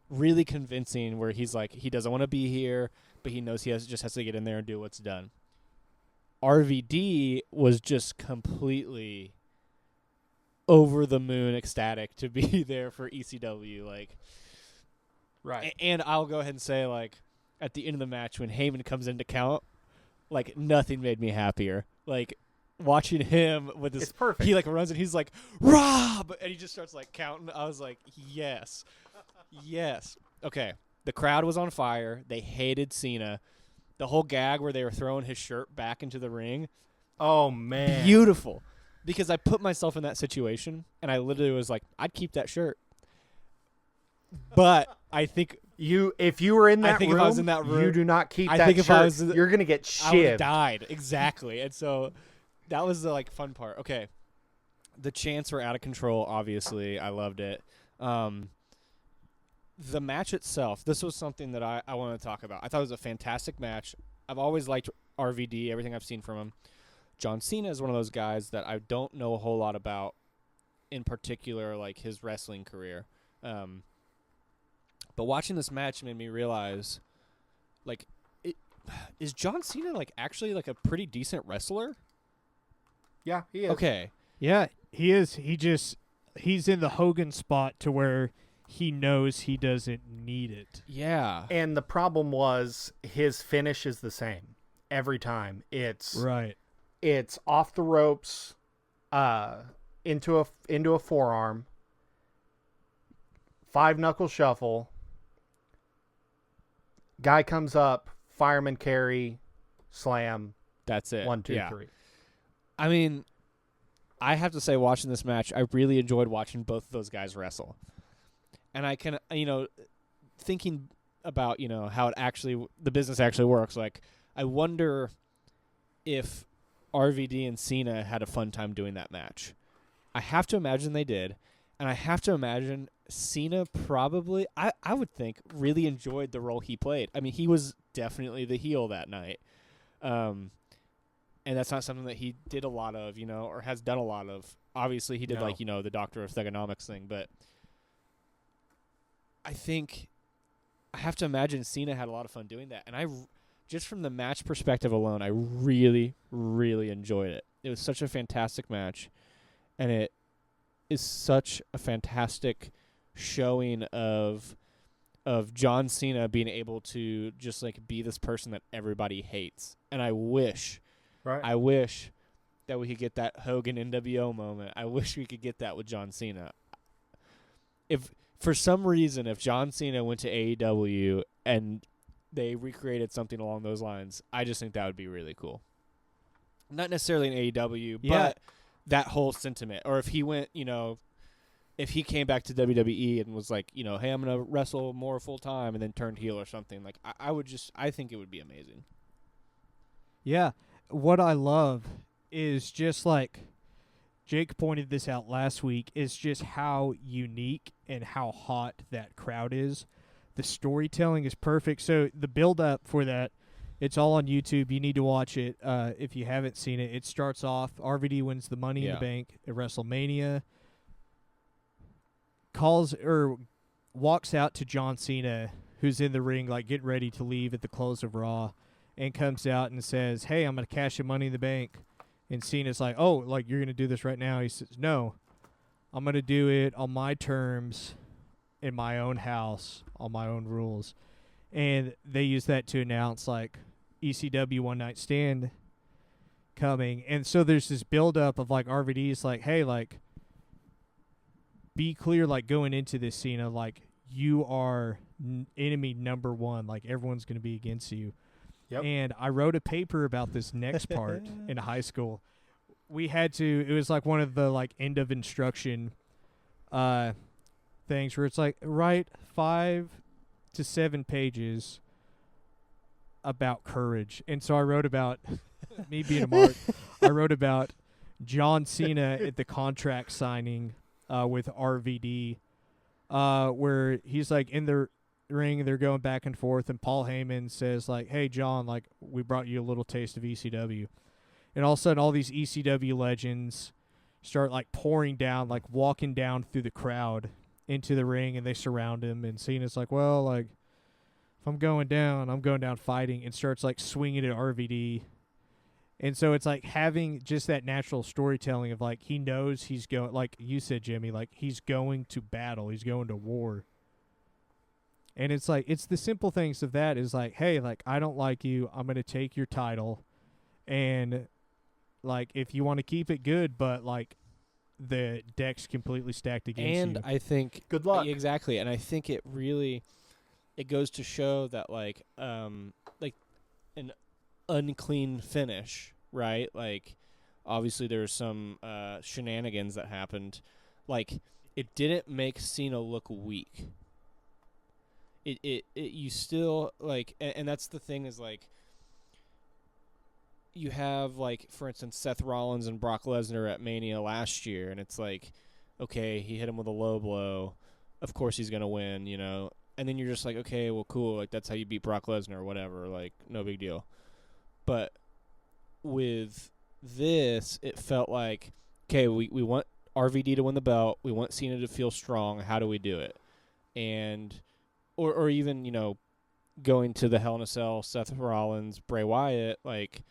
S3: really convincing, where he's like he doesn't want to be here, but he knows just has to get in there and do what's done. RVD was just completely over the moon ecstatic to be there for ECW, like
S2: Right.
S3: And I'll go ahead and say, like, at the end of the match when Heyman comes in to count, like nothing made me happier. Like watching him with this,
S2: it's perfect.
S3: he like runs and he's like Rob, and he just starts like counting. I was like, yes, yes. Okay, the crowd was on fire. They hated Cena. The whole gag where they were throwing his shirt back into the ring.
S2: Oh, man.
S3: Beautiful. Because I put myself in that situation, and I literally was like, I'd keep that shirt. But I think
S2: if you were in that room,
S3: if I was in that room,
S2: you do not keep
S3: I
S2: that
S3: think
S2: shirt.
S3: if I was,
S2: You're going to get
S3: I would have
S2: shivved.
S3: died. Exactly. And so that was the like fun part. Okay. The chants were out of control, obviously. I loved it. The match itself, this was something that I want to talk about. I thought it was a fantastic match. I've always liked RVD, everything I've seen from him. John Cena is one of those guys that I don't know a whole lot about, in particular, like his wrestling career. But watching this match made me realize, like, is John Cena, like, actually, like, a pretty decent wrestler?
S2: Yeah, he is.
S3: Okay.
S4: Yeah, he is. He's in the Hogan spot to where he knows he doesn't need it.
S3: Yeah.
S2: And the problem was his finish is the same every time. It's off the ropes, into a forearm, 5-knuckle shuffle. Guy comes up, fireman carry, slam.
S3: That's it.
S2: 1, 2, 3.
S3: I mean, I have to say, watching this match, I really enjoyed watching both of those guys wrestle. And I can, thinking about, how the business actually works, like, I wonder if RVD and Cena had a fun time doing that match. I have to imagine they did. And I have to imagine Cena probably, I would think, really enjoyed the role he played. I mean, he was definitely the heel that night. And that's not something that he did a lot of, or has done a lot of. Obviously, he did, the Doctor of Thugonomics thing, but I think I have to imagine Cena had a lot of fun doing that. And just from the match perspective alone, I really, really enjoyed it. It was such a fantastic match, and it is such a fantastic showing of John Cena being able to just like be this person that everybody hates. And I wish that we could get that Hogan NWO moment. I wish we could get that with John Cena. If for some reason, if John Cena went to AEW and they recreated something along those lines, I just think that would be really cool. Not necessarily in AEW, but that whole sentiment. Or if he went, if he came back to WWE and was like, hey, I'm going to wrestle more full time and then turned heel or something, like I think it would be amazing.
S4: Yeah. What I love is just like Jake pointed this out last week, is just how unique and how hot that crowd is. The storytelling is perfect. So the build up for that, it's all on YouTube. You need to watch it if you haven't seen it. It starts off, RVD wins the Money in the Bank at WrestleMania, walks out to John Cena, who's in the ring, like getting ready to leave at the close of Raw, and comes out and says, hey, I'm going to cash in Money in the Bank. And Cena's like, oh, like you're going to do this right now? He says, no, I'm going to do it on my terms, in my own house, on my own rules. And they use that to announce, like, ECW One Night Stand coming. And so there's this build-up of, like, RVD's like, hey, like, be clear, like, going into this, Cena, like, you are enemy number one. Like, everyone's going to be against you. Yep. And I wrote a paper about this next part in high school. We had to, it was like one of the like end of instruction things where it's like write 5 to 7 pages about courage. And so I wrote about me being a mark. I wrote about John Cena at the contract signing with RVD, where he's like in the ring, they're going back and forth, and Paul Heyman says like, hey John, like we brought you a little taste of ECW. And all of a sudden all these ECW legends start like pouring down, like walking down through the crowd into the ring, and they surround him. And Cena's like, well, like, if I'm going down fighting, and starts like swinging at RVD. And so it's like having just that natural storytelling of like he knows he's going, like you said, Jimmy, like he's going to battle, he's going to war. And it's like, it's the simple things of that is like, hey, like, I don't like you, I'm going to take your title. And like, if you want to keep it, good, but like the deck's completely stacked against you.
S3: And I think
S2: Good luck.
S3: Exactly. And I think it really, it goes to show that like an unclean finish, right? Like obviously there's some shenanigans that happened. Like it didn't make Cena look weak. It you still like, and that's the thing is like, you have like, for instance, Seth Rollins and Brock Lesnar at Mania last year, and it's like, okay, he hit him with a low blow, of course he's gonna win, you know, and then you're just like, okay, well, cool, like that's how you beat Brock Lesnar or whatever, like no big deal. But with this, it felt like, okay, we want RVD to win the belt, we want Cena to feel strong. How do we do it? And or even, you know, going to the Hell in a Cell, Seth Rollins, Bray Wyatt, like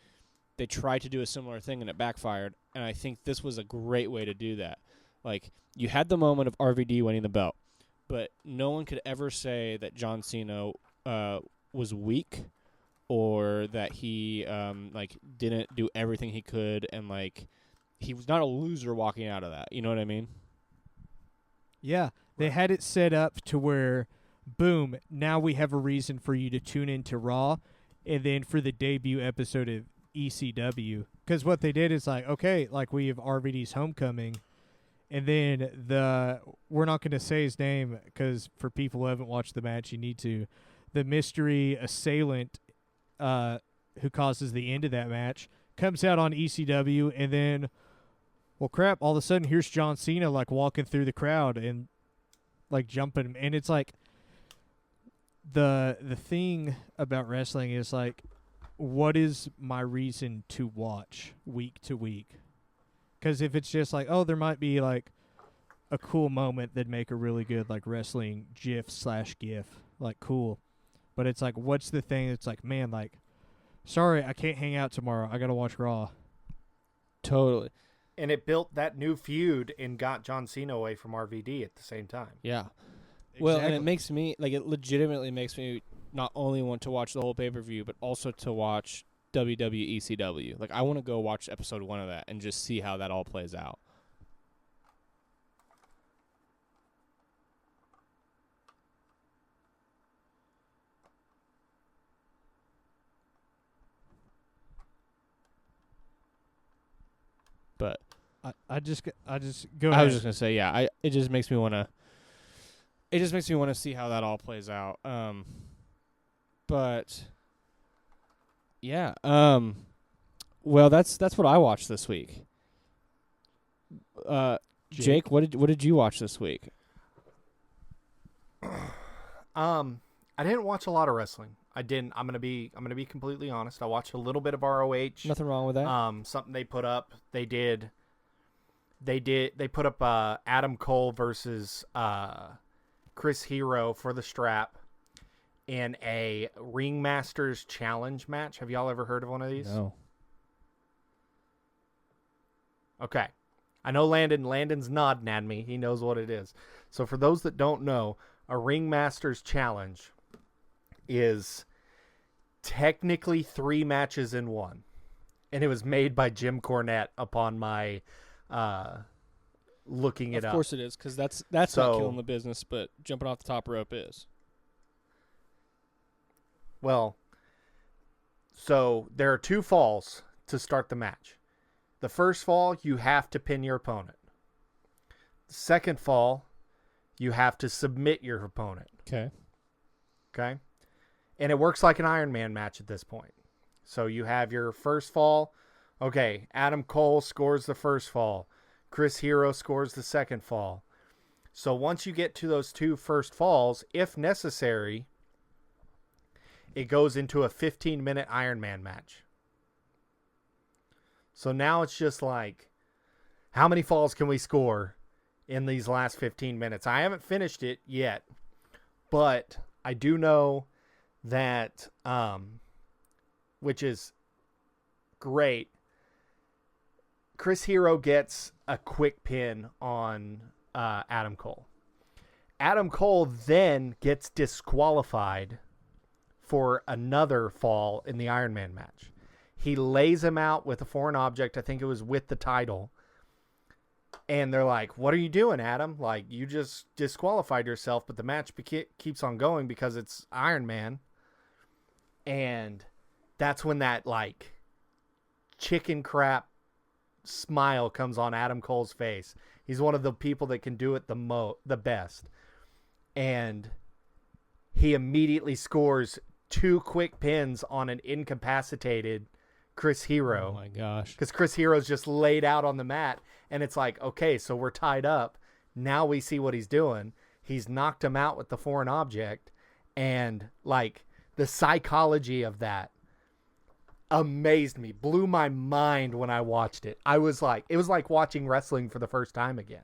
S3: they tried to do a similar thing and it backfired. And I think this was a great way to do that. Like you had the moment of RVD winning the belt, but no one could ever say that John Cena was weak or that he like didn't do everything he could, and like he was not a loser walking out of that. You know what I mean?
S4: Yeah, they had it set up to where, boom, now we have a reason for you to tune into Raw, and then for the debut episode of ECW. Because what they did is like, okay, like we have RVD's Homecoming, and then we're not going to say his name because for people who haven't watched the match, you need to. The mystery assailant who causes the end of that match comes out on ECW, and then, well, crap, all of a sudden here's John Cena like walking through the crowd and like jumping him. And it's like the thing about wrestling is like, what is my reason to watch week to week? Because if it's just like, oh, there might be like a cool moment that'd make a really good like wrestling GIF/GIF, like cool. But it's like, what's the thing that's like, man, like, sorry, I can't hang out tomorrow, I got to watch Raw.
S3: Totally.
S2: And it built that new feud and got John Cena away from RVD at the same time.
S3: Yeah. Well, and it makes me, like, it legitimately makes me not only want to watch the whole pay-per-view, but also to watch WWE ECW. Like, I want to go watch episode 1 of that and just see how that all plays out. But
S4: I just go ahead.
S3: I was just gonna say, yeah. It just makes me want to. It just makes me want to see how that all plays out. But yeah. Well, that's what I watched this week. Jake, what did you watch this week?
S2: I didn't watch a lot of wrestling. I didn't. I'm gonna be completely honest. I watched a little bit of ROH.
S3: Nothing wrong with that.
S2: Something they put up. They put up Adam Cole versus Chris Hero for the strap in a Ringmasters Challenge match. Have y'all ever heard of one of these?
S3: No.
S2: Okay. I know Landon's nodding at me. He knows what it is. So for those that don't know, a Ringmasters Challenge is technically 3 matches in one. And it was made by Jim Cornette upon my looking it up.
S3: Of course it is, because that's not killing the business, but jumping off the top rope is.
S2: Well, so there are 2 falls to start the match. The first fall, you have to pin your opponent. The second fall, you have to submit your opponent.
S3: Okay.
S2: Okay? And it works like an Iron Man match at this point. So you have your first fall. Okay, Adam Cole scores the first fall. Chris Hero scores the second fall. So once you get to those 2 first falls, if necessary, it goes into a 15-minute Iron Man match. So now it's just like, how many falls can we score in these last 15 minutes? I haven't finished it yet, but I do know that, which is great, Chris Hero gets a quick pin on Adam Cole. Adam Cole then gets disqualified for another fall in the Iron Man match. He lays him out with a foreign object. I think it was with the title. And they're like, what are you doing, Adam? Like, you just disqualified yourself, but the match keeps on going because it's Iron Man. And that's when that, like, chicken crap smile comes on Adam Cole's face. He's one of the people that can do it the best. And he immediately scores 2 quick pins on an incapacitated Chris Hero.
S3: Oh my gosh.
S2: Because Chris Hero's just laid out on the mat, and it's like, okay, so we're tied up. Now we see what he's doing. He's knocked him out with the foreign object, and like the psychology of that amazed me, blew my mind when I watched it. It was like watching wrestling for the first time again.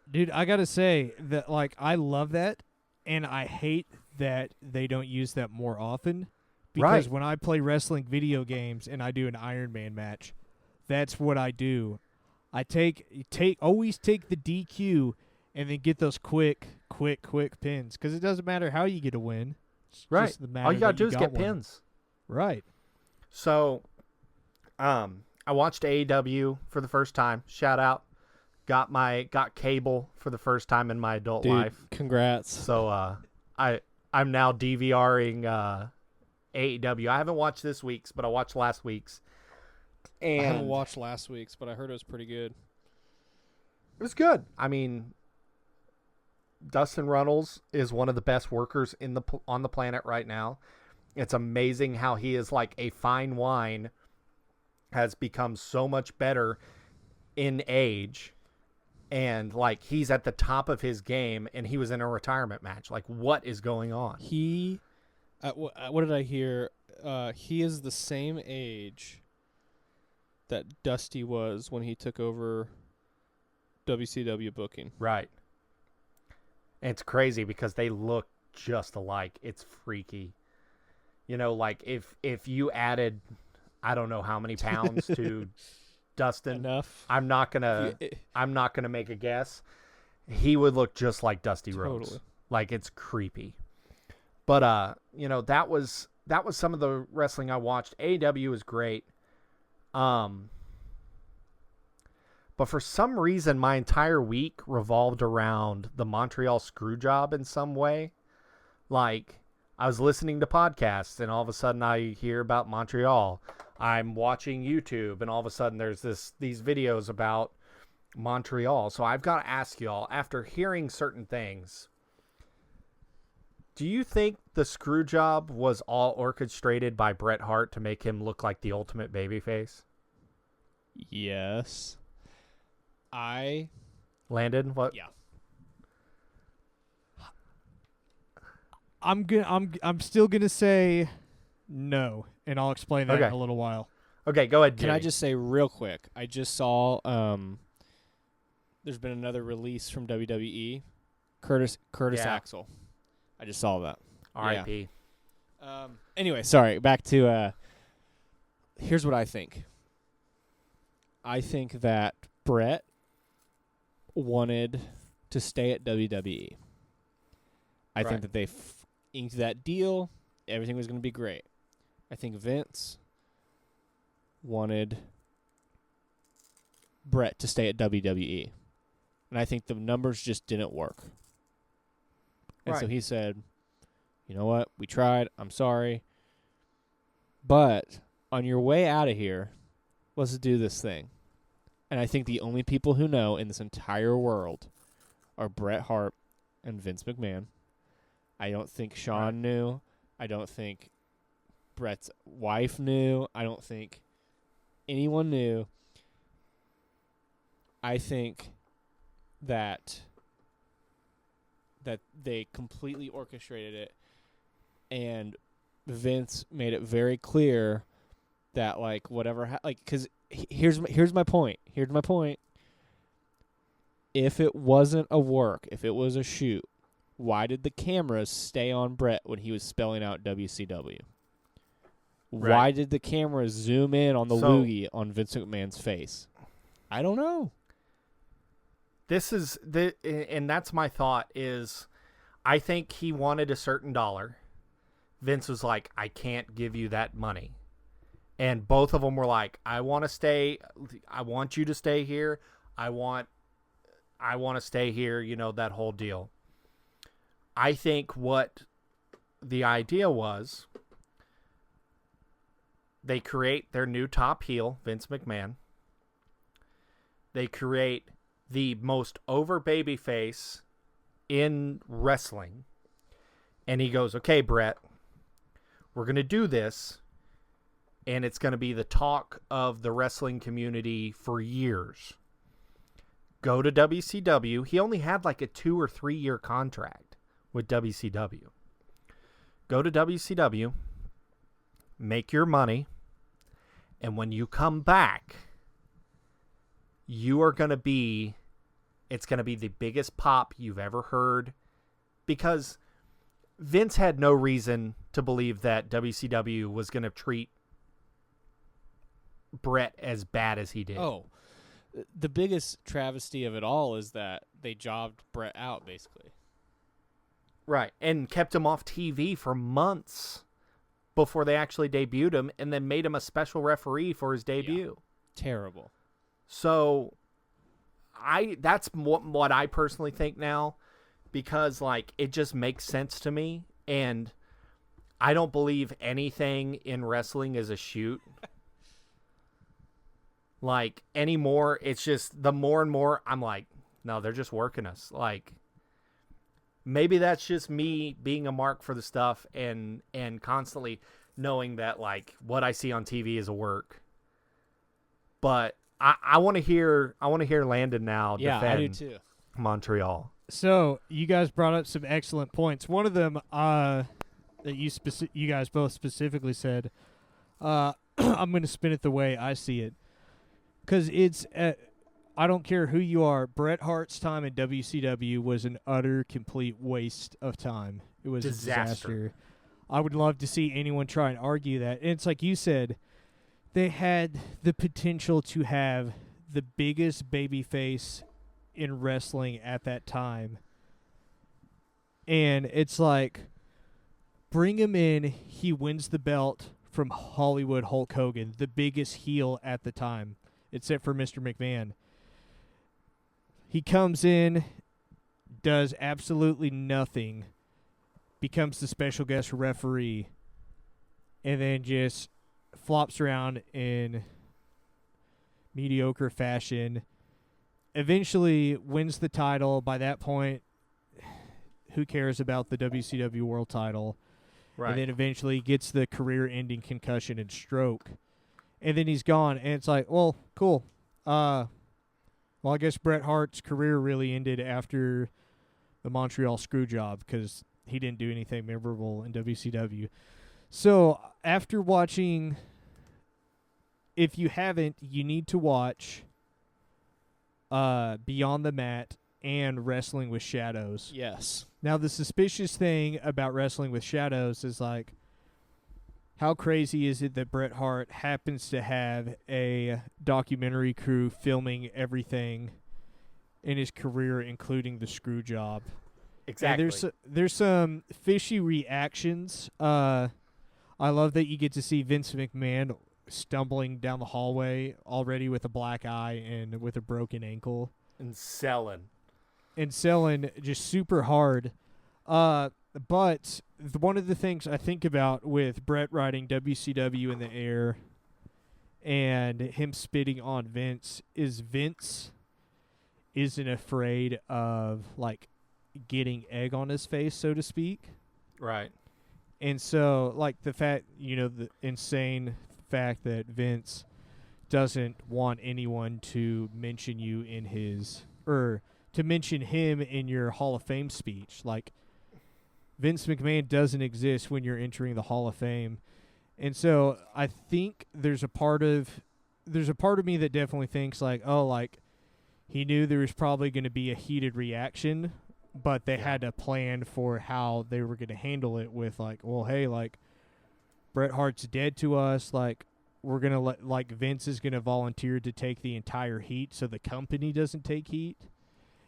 S4: Dude, I gotta say that, like, I love that, and I hate that they don't use that more often. Because
S2: Right.
S4: when I play wrestling video games and I do an Iron Man match, that's what I do. I always take the DQ and then get those quick pins. Because it doesn't matter how you get a win. It's
S2: Right.
S4: just the matter
S2: All you gotta
S4: that
S2: do is get
S4: one.
S2: pins.
S4: Right.
S2: So, I watched AEW for the first time. Shout out. Got cable for the first time in my adult
S3: Dude,
S2: life.
S3: congrats.
S2: So, I'm now DVRing AEW. I haven't watched this week's, but I watched last week's. And
S3: I haven't watched last week's, but I heard it was pretty good.
S2: it was good. I mean, Dustin Runnels is one of the best workers on the planet right now. It's amazing how he is like a fine wine, has become so much better in age, and like he's at the top of his game, and he was in a retirement match. Like, what is going on?
S3: He, what did I hear? He is the same age that Dusty was when he took over WCW booking.
S2: Right. And it's crazy because they look just alike. It's freaky. You know, like if you added, I don't know how many pounds to Dustin.
S3: Enough.
S2: I'm not gonna make a guess. He would look just like Dusty
S3: Totally.
S2: Rhodes. Like, it's creepy. But you know, that was some of the wrestling I watched. AEW is great. But for some reason, my entire week revolved around the Montreal Screwjob in some way. Like, I was listening to podcasts, and all of a sudden I hear about Montreal. I'm watching YouTube, and all of a sudden there's these videos about Montreal. So I've got to ask y'all, after hearing certain things, do you think the Screwjob was all orchestrated by Bret Hart to make him look like the ultimate babyface?
S3: Yes.
S2: Landon, what?
S3: Yeah.
S4: I'm still gonna say no, and I'll explain that in
S2: Okay.
S4: a little while.
S2: Okay, go ahead,
S3: Can I
S2: Jimmy.
S3: just say real quick? I just saw there's been another release from WWE. Curtis
S2: Yeah.
S3: Axel. I just saw that.
S2: R.I.P.
S3: Anyway, sorry. Back to here's what I think. I think that Brett wanted to stay at WWE. I
S2: Right.
S3: think that they inked that deal. Everything was going to be great. I think Vince wanted Brett to stay at WWE. And I think the numbers just didn't work. And so
S2: Right.
S3: he said, you know what? We tried. I'm sorry. But on your way out of here, let's do this thing. And I think the only people who know in this entire world are Bret Hart and Vince McMahon. I don't think Shawn knew. I don't think Bret's wife knew. I don't think anyone knew. I think that they completely orchestrated it, and Vince made it very clear that, like, whatever, because here's my point. Here's my point. if it wasn't a work, if it was a shoot, why did the cameras stay on Brett when he was spelling out WCW?
S2: Right.
S3: Why did the cameras zoom in on the loogie on Vince McMahon's face? I don't know.
S2: And that's my thought is, I think he wanted a certain dollar. Vince was like, I can't give you that money. And both of them were like, I want you to stay here. I want to stay here, that whole deal. I think what the idea was, they create their new top heel, Vince McMahon. They create the most over babyface in wrestling. And he goes, okay, Brett, we're going to do this. And it's going to be the talk of the wrestling community for years. Go to WCW. He only had like a 2 or 3 year contract with WCW. Go to WCW. Make your money. And when you come back, you are going to be, it's going to be the biggest pop you've ever heard. Because Vince had no reason to believe that WCW was going to treat Brett as bad as he did.
S3: Oh, the biggest travesty of it all is that they jobbed Brett out, basically.
S2: Right, and kept him off TV for months before they actually debuted him, and then made him a special referee for his debut.
S3: Yeah. Terrible.
S2: So, that's what I personally think now, because like it just makes sense to me, and I don't believe anything in wrestling is a shoot. Like, anymore, it's just the more and more I'm like, no, they're just working us. Like, maybe that's just me being a mark for the stuff and constantly knowing that, like, what I see on TV is a work. But I want to hear Landon now defend
S3: I do too.
S2: Montreal.
S4: So, you guys brought up some excellent points. One of them that you guys both specifically said, I'm going to spin it the way I see it. Because I don't care who you are, Bret Hart's time in WCW was an utter, complete waste of time. It was a disaster. I would love to see anyone try and argue that. And it's like you said, they had the potential to have the biggest babyface in wrestling at that time. And it's like, bring him in, he wins the belt from Hollywood Hulk Hogan, the biggest heel at the time. Except for Mr. McMahon. He comes in, does absolutely nothing, becomes the special guest referee, and then just flops around in mediocre fashion. Eventually wins the title. By that point, who cares about the WCW World title? Right. And then eventually gets the career-ending concussion and stroke. And then he's gone, and it's like, well, cool. Well, I guess Bret Hart's career really ended after the Montreal Screwjob because he didn't do anything memorable in WCW. So after watching, if you haven't, you need to watch Beyond the Mat and Wrestling with Shadows.
S3: Yes.
S4: Now, the suspicious thing about Wrestling with Shadows is like, how crazy is it that Bret Hart happens to have a documentary crew filming everything in his career, including the screw job?
S2: Exactly.
S4: And there's some fishy reactions. I love that you get to see Vince McMahon stumbling down the hallway already with a black eye and with a broken ankle.
S2: And selling
S4: just super hard. But one of the things I think about with Bret riding WCW in the air and him spitting on Vince isn't afraid of, like, getting egg on his face, so to speak.
S2: Right.
S4: And so, like, the insane fact that Vince doesn't want anyone to mention you in his, or to mention him in your Hall of Fame speech. Like, Vince McMahon doesn't exist when you're entering the Hall of Fame. And so I think there's a part of me that definitely thinks like, oh, like he knew there was probably going to be a heated reaction, but they had to plan for how they were going to handle it with, like, well, hey, like, Bret Hart's dead to us. Like, we're going to like, Vince is going to volunteer to take the entire heat so the company doesn't take heat.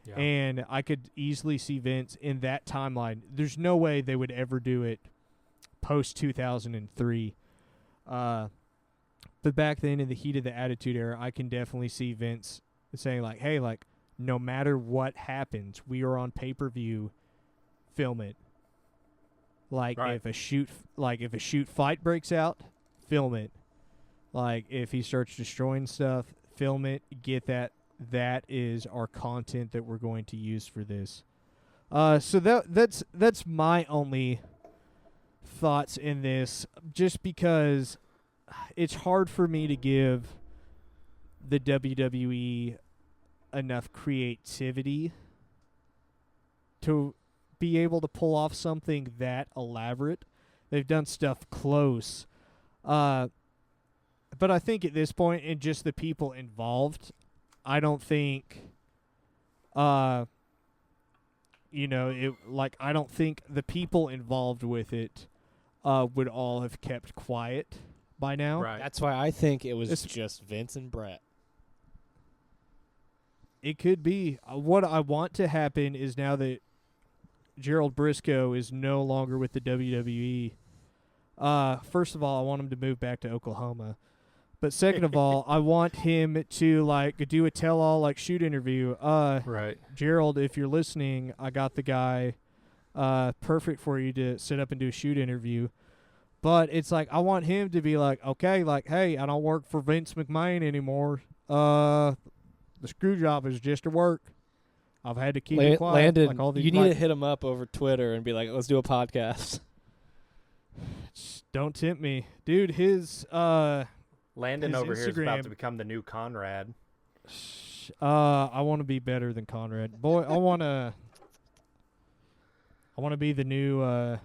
S4: Yeah. And I could easily see Vince in that timeline. There's no way they would ever do it post 2003. But back then, in the heat of the Attitude Era, I can definitely see Vince saying, like, hey, like, no matter what happens, we are on pay-per-view, film it. Like, if a shoot fight breaks out, film it. Like, if he starts destroying stuff, film it, get that. That is our content that we're going to use for this. So that's my only thoughts in this, just because it's hard for me to give the WWE enough creativity to be able to pull off something that elaborate. They've done stuff close. But I think at this point, and just the people involved, I don't think, I don't think the people involved with it would all have kept quiet by now.
S3: Right. That's why I think it was just Vince and Bret.
S4: It could be. What I want to happen is, now that Gerald Briscoe is no longer with the WWE, first of all, I want him to move back to Oklahoma. But second of all, I want him to, like, do a tell-all, like, shoot interview.
S2: Right.
S4: Gerald, if you're listening, I got the guy perfect for you to sit up and do a shoot interview. But it's like, I want him to be like, okay, like, hey, I don't work for Vince McMahon anymore. The screw job is just a work. I've had to keep it quiet.
S3: Landon,
S4: like all these,
S3: you need to hit him up over Twitter and be like, let's do a podcast.
S4: Don't tempt me. Dude, his...
S2: Landon
S4: his
S2: over here is
S4: Instagram,
S2: about to become the new Conrad.
S4: I want to be better than Conrad. Boy, I want to be the new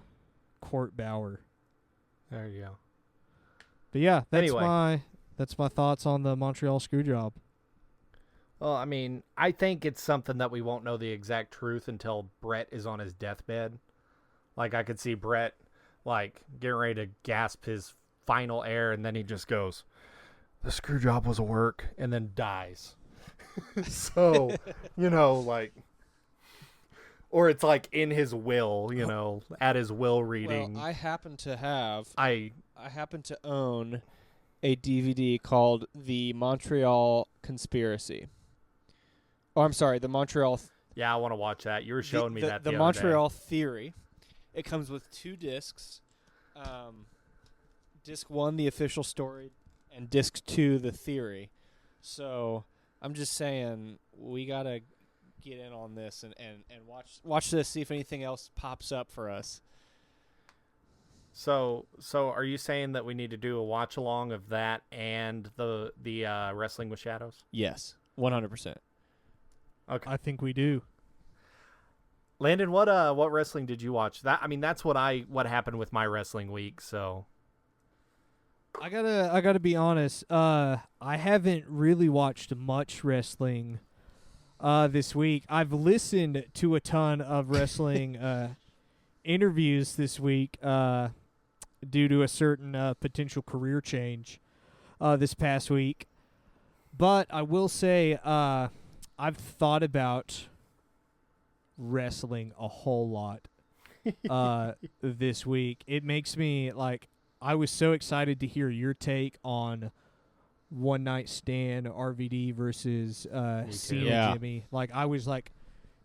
S4: Court Bauer.
S2: There you go.
S4: But yeah, that's
S2: anyway.
S4: that's my thoughts on the Montreal Screwjob.
S2: Well, I mean, I think it's something that we won't know the exact truth until Bret is on his deathbed. Like, I could see Bret, like, getting ready to gasp his final air, and then he just goes, the screw job was a work, and then dies. So, like, or it's like in his will, at his will reading.
S3: Well, I happen to own a DVD called The Montreal Conspiracy. Oh, I'm sorry, the Montreal...
S2: Yeah, I want to watch that. You were showing me that the other
S3: Montreal
S2: day.
S3: Theory. It comes with 2 discs. Disc 1, the official story, and Disc 2, the theory. So I'm just saying, we got to get in on this and watch this, see if anything else pops up for us.
S2: So are you saying that we need to do a watch along of that and the Wrestling with Shadows?
S3: Yes, 100%.
S2: Okay.
S4: I think we do.
S2: Landon, what wrestling did you watch? That's what happened with my wrestling week, so
S4: I gotta be honest. I haven't really watched much wrestling this week. I've listened to a ton of wrestling interviews this week due to a certain potential career change this past week. But I will say I've thought about wrestling a whole lot this week. It makes me, like, I was so excited to hear your take on One Night Stand RVD versus Cena Jimmy. Like, I was like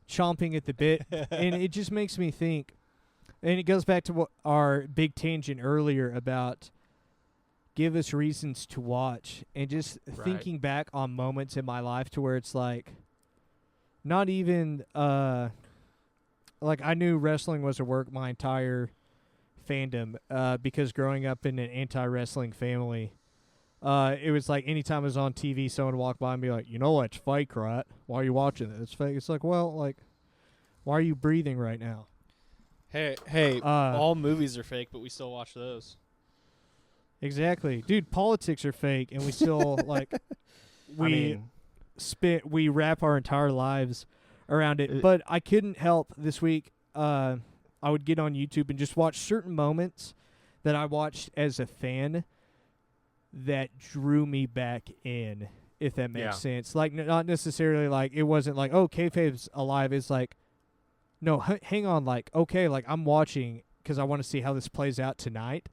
S4: chomping at the bit, and it just makes me think. And it goes back to what our big tangent earlier about give us reasons to watch, and just thinking back on moments in my life to where it's like, not even like, I knew wrestling was a work my entire fandom because growing up in an anti-wrestling family, it was like anytime it was on TV, someone would walk by and be like, it's fake, right? Why are you watching it? It's fake. It's like, well, like, why are you breathing right now?
S3: Hey, all movies are fake, but we still watch those.
S4: Exactly. Dude, politics are fake, and we still, like, we wrap our entire lives around it. But I couldn't help this week. I would get on YouTube and just watch certain moments that I watched as a fan that drew me back in, if that makes sense. Like, not necessarily like, it wasn't like, oh, Kayfabe's alive. It's like, no, hang on. Like, okay, like I'm watching because I want to see how this plays out tonight.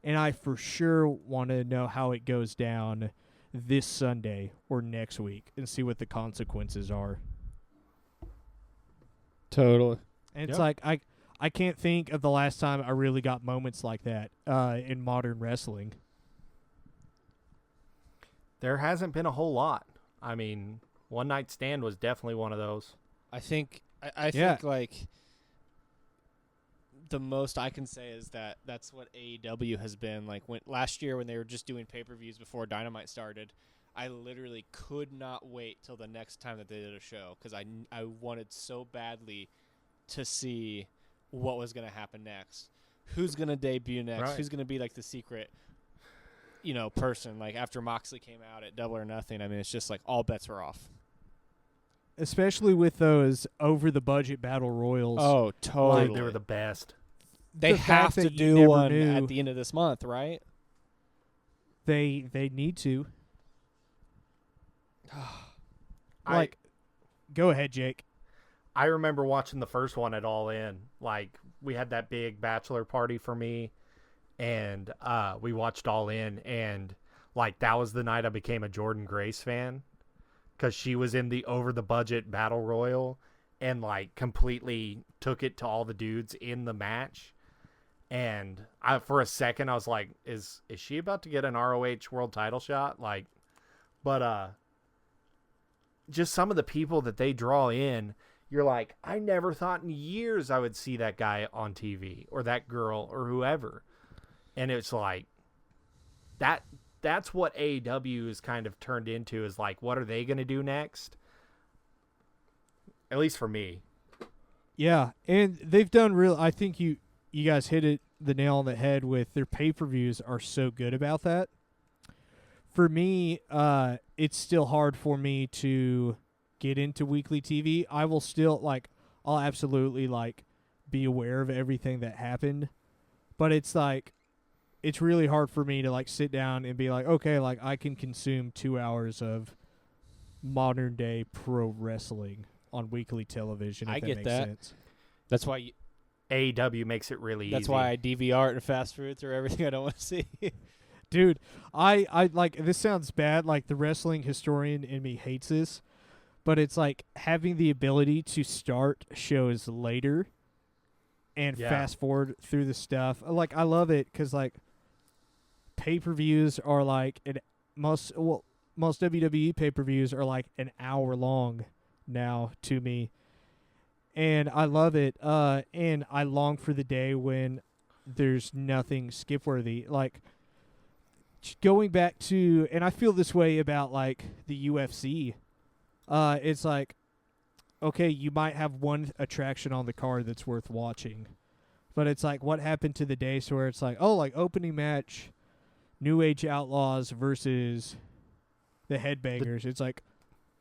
S4: And I for sure want to know how it goes down this Sunday or next week and see what the consequences are.
S3: Totally.
S4: And it's like, I can't think of the last time I really got moments like that in modern wrestling.
S2: There hasn't been a whole lot. I mean, One Night Stand was definitely one of those.
S3: I think like the most I can say is that that's what AEW has been like. When last year when they were just doing pay-per-views before Dynamite started, I literally could not wait till the next time that they did a show because I wanted so badly to see what was going to happen next. Who's going to debut next?
S2: Right.
S3: Who's going to be like the secret, person? Like after Moxley came out at Double or Nothing, I mean, it's just like all bets are off.
S4: Especially with those over-the-budget battle royals.
S3: Oh, totally.
S2: Like, they were the best.
S3: They have to do one at the end of this month, right?
S4: They need to. Go ahead, Jake.
S2: I remember watching the first one at All In. Like, we had that big bachelor party for me, and we watched All In, and, like, that was the night I became a Jordan Grace fan, because she was in the over-the-budget Battle Royal, and, like, completely took it to all the dudes in the match. And for a second, I was like, is she about to get an ROH world title shot? Like, but just some of the people that they draw in, you're like, I never thought in years I would see that guy on TV or that girl or whoever. And it's like, that's what AEW is kind of turned into, is like, what are they going to do next? At least for me.
S4: Yeah, and they've done I think you guys hit the nail on the head with their pay-per-views are so good about that. For me, it's still hard for me to get into weekly TV. I will still, I'll absolutely, be aware of everything that happened. But it's, it's really hard for me to, sit down and be like, okay, I can consume 2 hours of modern-day pro wrestling on weekly television, if
S3: I
S4: that
S3: get
S4: makes
S3: that.
S4: sense.
S3: That's why
S2: AEW makes it really easy.
S3: That's why I DVR it and fast food through everything I don't want to see.
S4: Dude, I this sounds bad, the wrestling historian in me hates this, but it's having the ability to start shows later and fast forward through the stuff. I love it because pay-per-views are most WWE pay-per-views are an hour long now to me. And I love it. And I long for the day when there's nothing skip-worthy. Going back to, and I feel this way about the UFC. It's okay, you might have one attraction on the card that's worth watching, but it's what happened to the days where it's opening match, New Age Outlaws versus the Headbangers. It's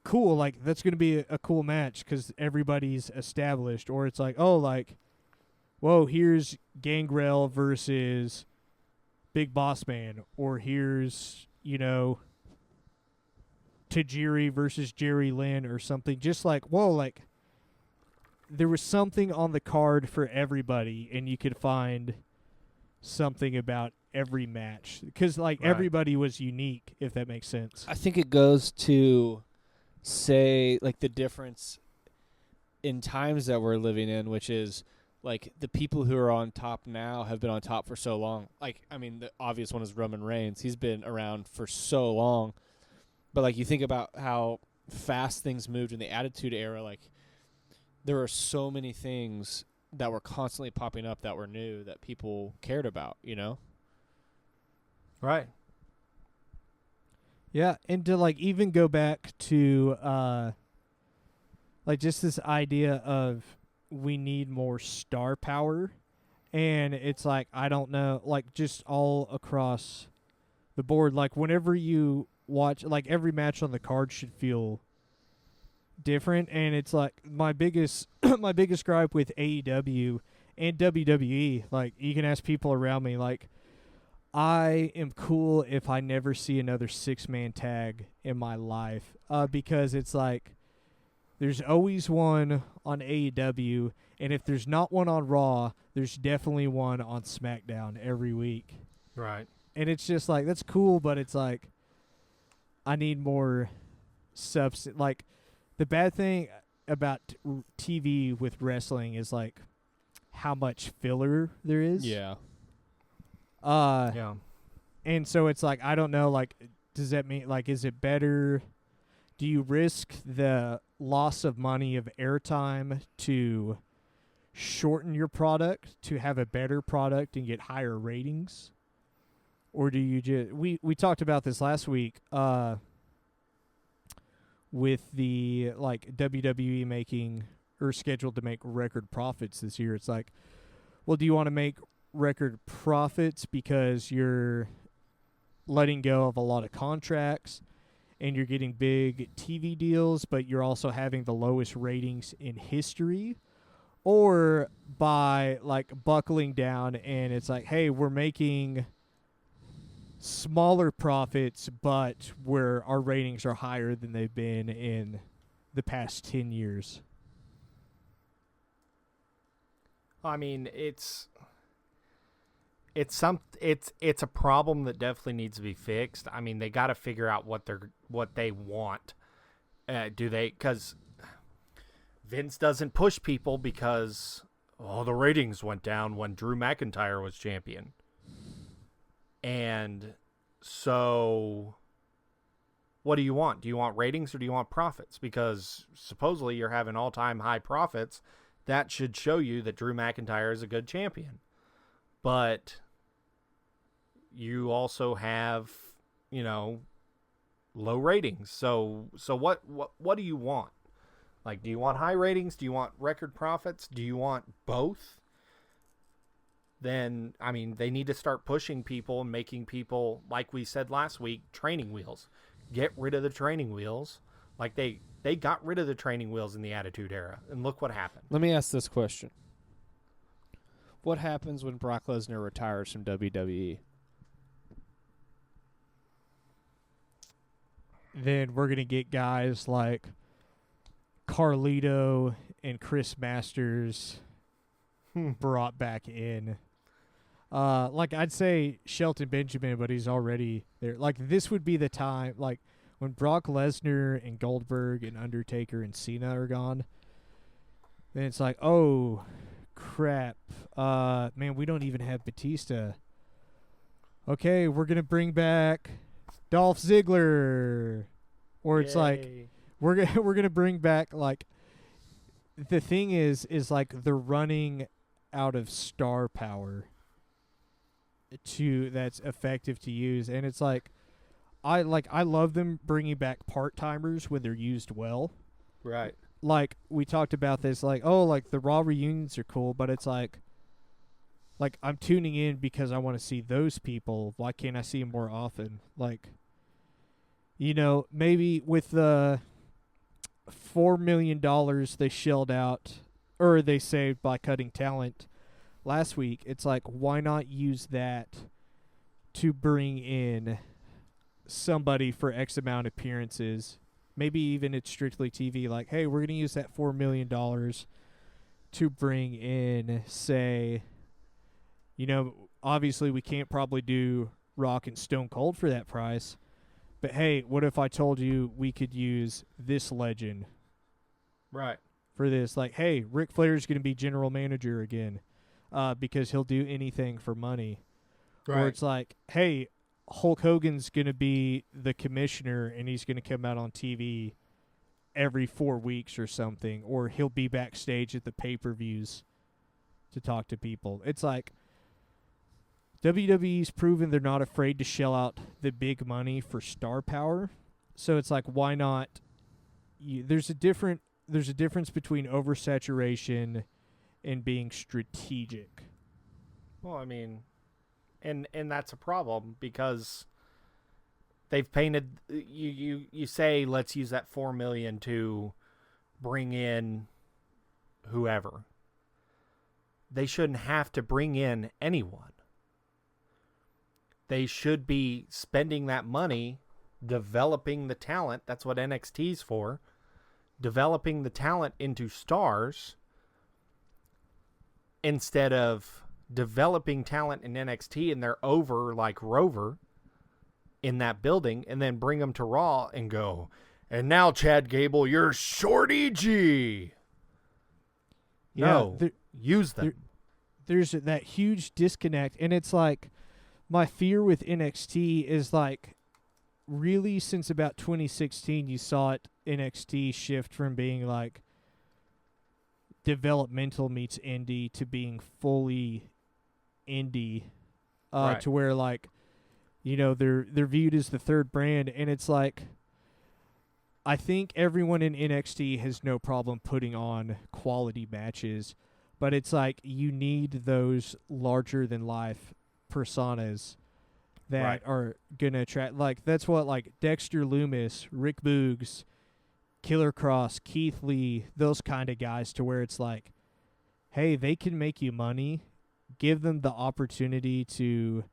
S4: cool, that's gonna be a cool match because everybody's established. Or it's whoa, here's Gangrel versus Big Boss Man, or here's, Tajiri versus Jerry Lynn or something. Just whoa, there was something on the card for everybody, and you could find something about every match because everybody was unique, if that makes sense.
S3: I think it goes to say the difference in times that we're living in, which is the people who are on top now have been on top for so long. The obvious one is Roman Reigns. He's been around for so long. But, you think about how fast things moved in the Attitude Era. There are so many things that were constantly popping up that were new that people cared about,
S2: Right.
S4: Yeah, and to, even go back to, just this idea of we need more star power. And it's I don't know, just all across the board. Whenever you watch, every match on the card should feel different, and it's like my biggest my biggest gripe with AEW and WWE. Like, you can ask people around me, like, I am cool if I never see another 6-man tag in my life, because it's like there's always one on AEW, and if there's not one on Raw, there's definitely one on SmackDown every week.
S2: Right.
S4: And it's just like, that's cool, but it's like, I need more substance. Like, the bad thing about TV with wrestling is like how much filler there is.
S3: Yeah.
S2: Yeah.
S4: And so it's like, I don't know, like, does that mean, like, is it better? Do you risk the loss of money of airtime to shorten your product to have a better product and get higher ratings? Or do you just, we talked about this last week, with the, like, WWE making, or scheduled to make record profits this year. It's like, well, do you want to make record profits because you're letting go of a lot of contracts and you're getting big TV deals, but you're also having the lowest ratings in history? Or by, like, buckling down and it's like, hey, we're making smaller profits, but where our ratings are higher than they've been in the past 10 years.
S2: I mean, it's a problem that definitely needs to be fixed. I mean, they got to figure out what they want. Do they? Because Vince doesn't push people because the ratings went down when Drew McIntyre was champion. And so, what do you want? Do you want ratings or do you want profits? Because supposedly you're having all-time high profits. That should show you that Drew McIntyre is a good champion. But you also have, low ratings. So what do you want? Like, do you want high ratings? Do you want record profits? Do you want both? Then, I mean, they need to start pushing people and making people, like we said last week, training wheels. Get rid of the training wheels. Like, they got rid of the training wheels in the Attitude Era, and look what happened.
S3: Let me ask this question. What happens when Brock Lesnar retires from WWE?
S4: Then we're going to get guys like Carlito and Chris Masters brought back in. Like, I'd say Shelton Benjamin, but he's already there. Like, this would be the time, like, when Brock Lesnar and Goldberg and Undertaker and Cena are gone, then it's like, oh, crap. Man, we don't even have Batista. Okay, we're going to bring back Dolph Ziggler. Or it's like, we're going to bring back, like, the thing is like, they're running out of star power that's effective to use. And it's like, I love them bringing back part-timers when they're used well.
S2: Right.
S4: Like, we talked about this, like, oh, like, the Raw reunions are cool, but it's like, I'm tuning in because I want to see those people. Why can't I see them more often? Like, maybe with the $4 million they shelled out, or they saved by cutting talent last week, it's like, why not use that to bring in somebody for X amount of appearances? Maybe even it's strictly TV. Like, hey, we're going to use that $4 million to bring in, say, obviously we can't probably do Rock and Stone Cold for that price. But hey, what if I told you we could use this legend?
S2: Right.
S4: For this. Like, hey, Ric Flair's going to be general manager again, because he'll do anything for money.
S2: Right.
S4: Or it's like, hey, Hulk Hogan's going to be the commissioner and he's going to come out on TV every 4 weeks or something. Or he'll be backstage at the pay-per-views to talk to people. It's like, WWE's proven they're not afraid to shell out the big money for star power. So it's like, why not? There's a difference between oversaturation and being strategic.
S2: Well, I mean, and that's a problem because they've painted. You say let's use that $4 million to bring in whoever. They shouldn't have to bring in anyone. They should be spending that money developing the talent. That's what NXT's for. Developing the talent into stars instead of developing talent in NXT and they're over like Rover in that building and then bring them to Raw and go, and now, Chad Gable, you're Shorty G. No, use them.
S4: There's that huge disconnect, and it's like my fear with NXT is like really since about 2016 you saw it NXT shift from being like developmental meets indie to being fully indie
S2: Right.
S4: to where like they're viewed as the third brand, and it's like I think everyone in NXT has no problem putting on quality matches, but it's like you need those larger than life personas that
S2: Right.
S4: are going to attract. Like that's what like Dexter Lumis, Rick Boogs, Killer Cross, Keith Lee, those kind of guys, to where it's like, hey, they can make you money. Give them the opportunity to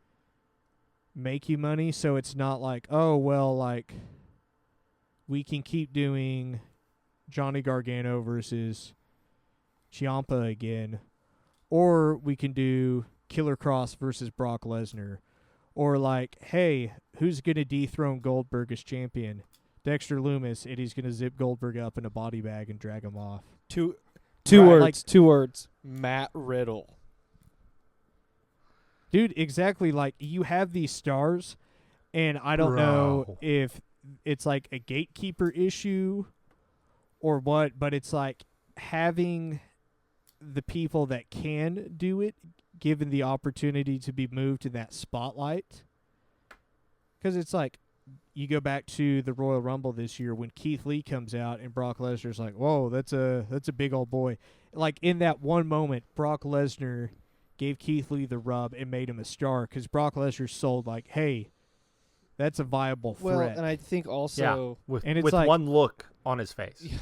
S4: make you money, so it's not like, oh, well, like we can keep doing Johnny Gargano versus Ciampa again, or we can do Killer Cross versus Brock Lesnar, or like, hey, who's going to dethrone Goldberg as champion? Dexter Lumis, and he's going to zip Goldberg up in a body bag and drag him off.
S3: Two
S4: Right,
S3: words.
S4: like-
S3: 2 words. Matt Riddle.
S4: Dude, exactly. Like, you have these stars, and I don't know
S2: Bro.
S4: if it's like a gatekeeper issue or what, but it's like having the people that can do it given the opportunity to be moved to that spotlight. Because it's like, you go back to the Royal Rumble this year when Keith Lee comes out and Brock Lesnar's like, whoa, that's a big old boy. Like, in that one moment, Brock Lesnar gave Keith Lee the rub and made him a star because Brock Lesnar sold like, hey, that's a viable threat.
S3: Well, and I think also
S2: with
S4: and it's like-
S2: one look on his face.
S3: Yeah.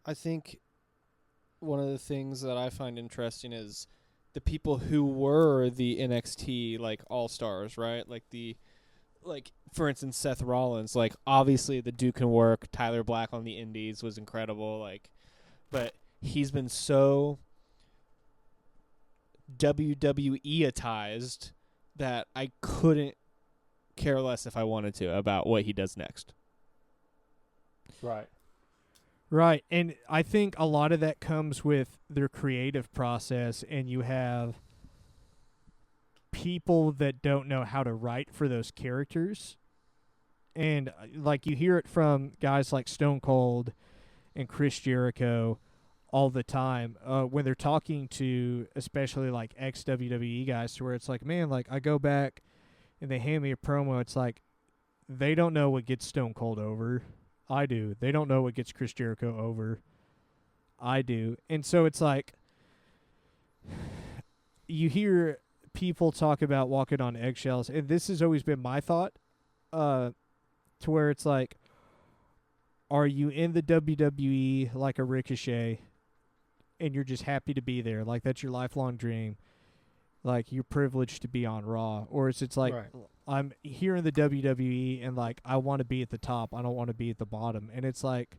S3: I think one of the things that I find interesting is the people who were the NXT like all-stars, right? Like for instance, Seth Rollins, like obviously the Duke can work. Tyler Black on the Indies was incredible, like, but he's been so WWE-atized that I couldn't care less if I wanted to about what he does next.
S2: Right.
S4: Right, and I think a lot of that comes with their creative process, and you have people that don't know how to write for those characters. And like you hear it from guys like Stone Cold and Chris Jericho all the time when they're talking to especially like ex-WWE guys, to where it's like, man, like I go back and they hand me a promo, it's like they don't know what gets Stone Cold over. I do. They don't know what gets Chris Jericho over. I do. And so it's like you hear people talk about walking on eggshells, and this has always been my thought, to where it's like, are you in the WWE like a Ricochet and you're just happy to be there? Like that's your lifelong dream. Like you're privileged to be on Raw. Or is it's like,
S2: Right.
S4: I'm here in the WWE and like I want to be at the top. I don't want to be at the bottom. And it's like,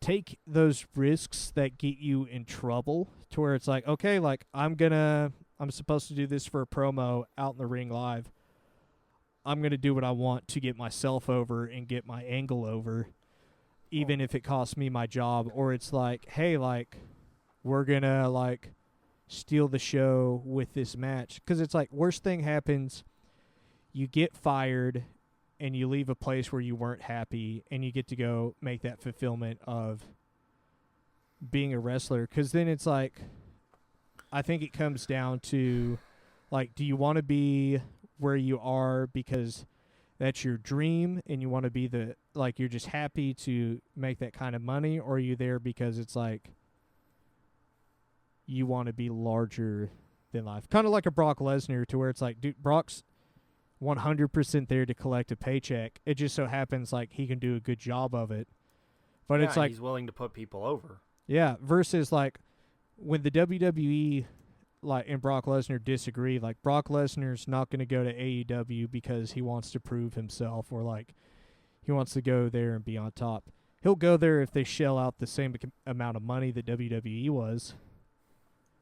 S4: take those risks that get you in trouble, to where it's like, okay, like I'm supposed to do this for a promo out in the ring live. I'm going to do what I want to get myself over and get my angle over, even if it costs me my job. Or it's like, hey, like we're going to like steal the show with this match. Because it's like, worst thing happens, you get fired and you leave a place where you weren't happy, and you get to go make that fulfillment of being a wrestler. Because then it's like, I think it comes down to, like, do you want to be where you are because that's your dream and you want to be you're just happy to make that kind of money, or are you there because it's like you want to be larger than life? Kind of like a Brock Lesnar, to where it's like, dude, Brock's 100% there to collect a paycheck. It just so happens like he can do a good job of it. But it's like
S2: he's willing to put people over.
S4: Yeah, versus like when the WWE and Brock Lesnar disagree, like Brock Lesnar's not going to go to AEW because he wants to prove himself or like he wants to go there and be on top. He'll go there if they shell out the same amount of money that WWE was.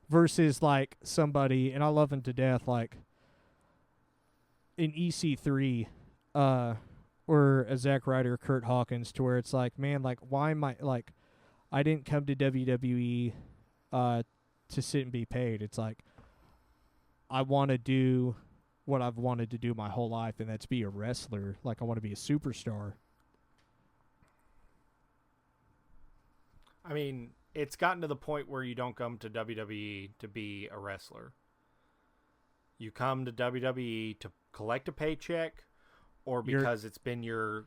S4: Versus like somebody, and I love him to death, like in EC3 or a Zack Ryder, Kurt Hawkins, to where it's like, man, like why am I like I didn't come to WWE to sit and be paid. It's like I want to do what I've wanted to do my whole life, and that's be a wrestler. Like I want to be a superstar.
S2: I mean, it's gotten to the point where you don't come to WWE to be a wrestler. You come to WWE to collect a paycheck or because it's been your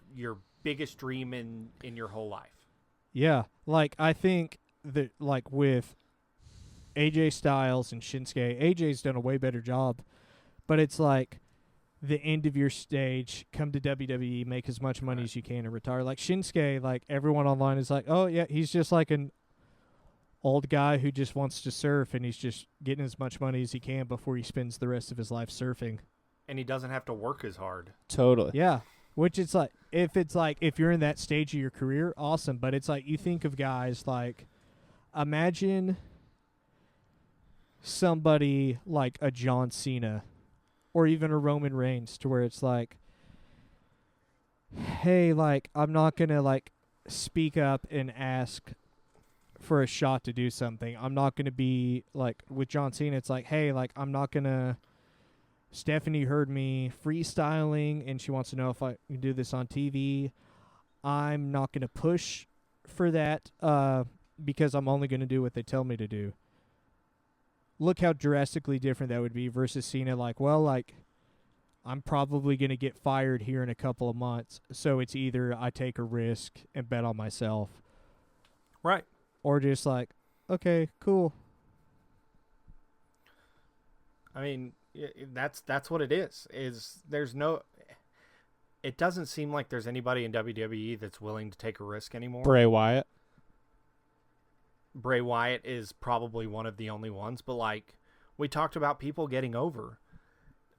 S2: biggest dream in your whole life.
S4: Yeah, like I think that like with AJ Styles and Shinsuke, AJ's done a way better job, but it's like the end of your stage, come to WWE, make as much money as you can and retire. Like Shinsuke, like everyone online is like, oh yeah, he's just like an old guy who just wants to surf and he's just getting as much money as he can before he spends the rest of his life surfing.
S2: And he doesn't have to work as hard.
S3: Totally.
S4: Yeah. Which it's like if you're in that stage of your career, awesome. But it's like you think of guys like imagine somebody like a John Cena or even a Roman Reigns, to where it's like, hey, like I'm not gonna like speak up and ask for a shot to do something. I'm not gonna be like with John Cena, it's like, hey, like I'm not gonna Stephanie heard me freestyling and she wants to know if I can do this on TV. I'm not going to push for that because I'm only going to do what they tell me to do. Look how drastically different that would be versus Cena like, well, like I'm probably going to get fired here in a couple of months, so it's either I take a risk and bet on myself.
S2: Right.
S4: Or just like, okay, cool.
S2: I mean, that's what it is. It doesn't seem like there's anybody in WWE that's willing to take a risk anymore.
S3: Bray Wyatt
S2: is probably one of the only ones, but like we talked about people getting over.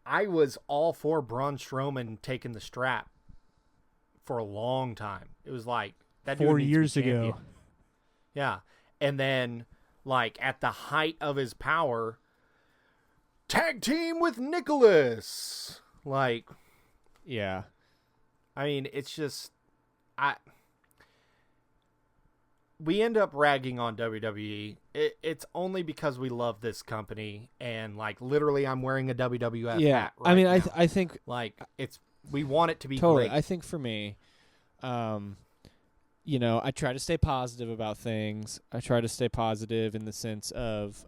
S2: I was all for Braun Strowman taking the strap for a long time. It was like that
S4: 4
S2: dude
S4: years ago.
S2: Yeah. And then like at the height of his power, tag team with Nicholas. Like,
S3: yeah.
S2: I mean, it's just, we end up ragging on WWE. It's only because we love this company, and like literally, I'm wearing a WWF hat. Right
S3: I mean,
S2: now.
S3: I think
S2: like we want it to be
S3: totally.
S2: great.
S3: I think for me, you know, I try to stay positive about things. I try to stay positive in the sense of,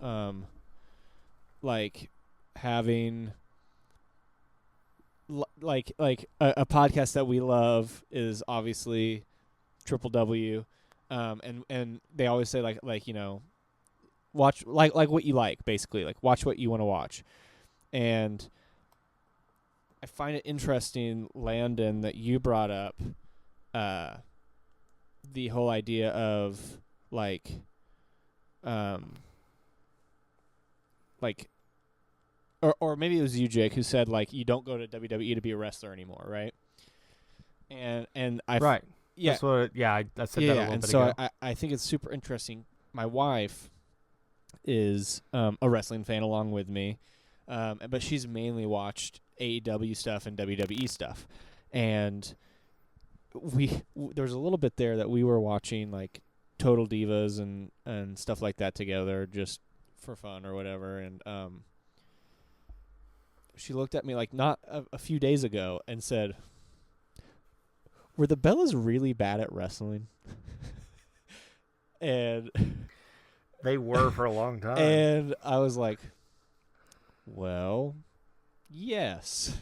S3: like having like a podcast that we love is obviously Triple W, and they always say like you know, watch like what you like, basically, like watch what you want to watch. And I find it interesting, Landon, that you brought up the whole idea of like or maybe it was you, Jake, who said like you don't go to WWE to be a wrestler anymore, right? And I
S2: right.
S3: Yeah.
S2: That's what I said that a little
S3: and
S2: bit
S3: so
S2: ago.
S3: I think it's super interesting. My wife is a wrestling fan along with me, but she's mainly watched AEW stuff and WWE stuff. And there was a little bit there that we were watching like Total Divas and stuff like that together just for fun or whatever. And she looked at me like not a few days ago and said, were the Bellas really bad at wrestling? And
S2: they were for a long time.
S3: And I was like, well, yes.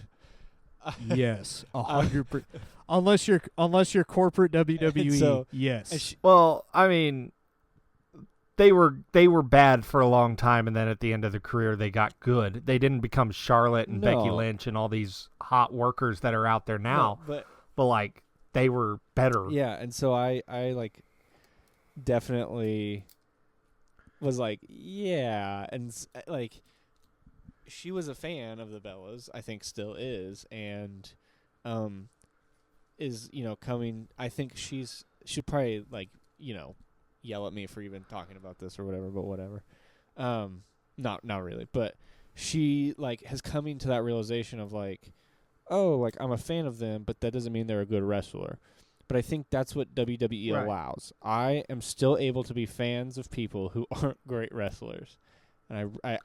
S4: Yes, 100%. Unless you're corporate WWE,
S3: so,
S4: yes.
S2: Well, I mean, they were bad for a long time, and then at the end of their career, they got good. They didn't become Charlotte and Becky Lynch and all these hot workers that are out there now.
S3: No,
S2: but like they were better.
S3: Yeah, and so I like definitely was like, yeah, and like she was a fan of the Bellas, I think still is, and is, coming. I think she'd probably like, yell at me for even talking about this or whatever, but whatever. Not really, but she like has coming to that realization of like, oh, like I'm a fan of them, but that doesn't mean they're a good wrestler. But I think that's what WWE allows. I am still able to be fans of people who aren't great wrestlers. And I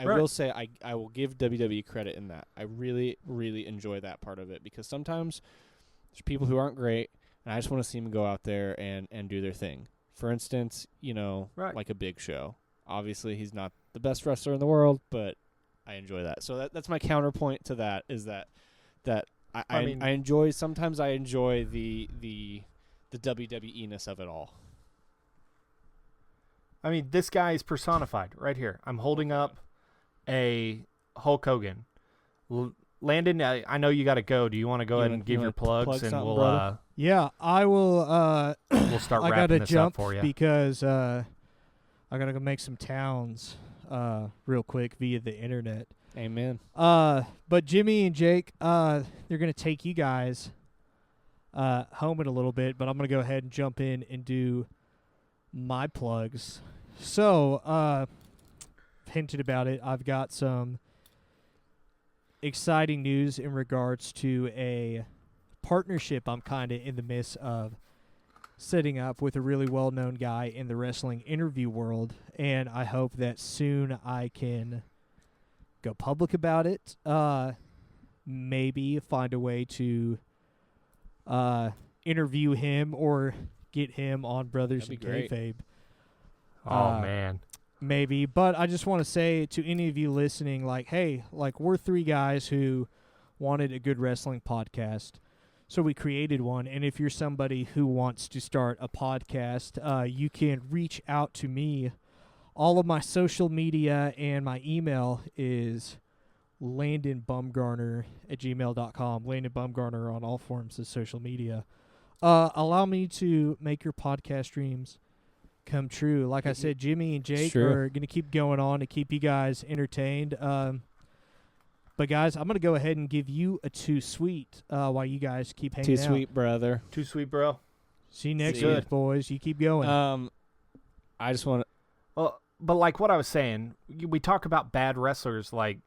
S3: will say I will give WWE credit in that. I really, really enjoy that part of it because sometimes there's people who aren't great, and I just want to see them go out there and do their thing. For instance, like a Big Show. Obviously, he's not the best wrestler in the world, but I enjoy that. So that's my counterpoint to that is that I enjoy. Sometimes I enjoy the WWE-ness of it all.
S2: I mean, this guy is personified right here. I'm holding up a Hulk Hogan. Landon, I know you got to go. Do you want to go ahead and give your plugs, and we'll
S4: yeah, I will.
S2: We'll start
S4: I
S2: wrapping
S4: gotta
S2: this
S4: jump
S2: up for you
S4: because I gotta go make some towns real quick via the internet.
S3: Amen.
S4: But Jimmy and Jake, they're gonna take you guys home in a little bit, but I'm gonna go ahead and jump in and do my plugs. So, hinted about it. I've got some exciting news in regards to a partnership I'm kind of in the midst of setting up with a really well-known guy in the wrestling interview world, and I hope that soon I can go public about it. Maybe find a way to interview him or get him on Brothers in Kayfabe.
S2: Oh, man.
S4: Maybe, but I just want to say to any of you listening, like, hey, like we're three guys who wanted a good wrestling podcast, so we created one. And if you're somebody who wants to start a podcast, you can reach out to me. All of my social media and my email is LandonBumgarner@gmail.com. Landon Bumgarner on all forms of social media. Allow me to make your podcast dreams come true. Like I said, Jimmy and Jake are going to keep going on to keep you guys entertained. But guys, I'm going to go ahead and give you a too sweet while you guys keep hanging out.
S3: Too sweet, brother.
S2: Too sweet, bro.
S4: See you next week, boys. You keep going.
S3: I just want to.
S2: Well, but like what I was saying, we talk about bad wrestlers. Like,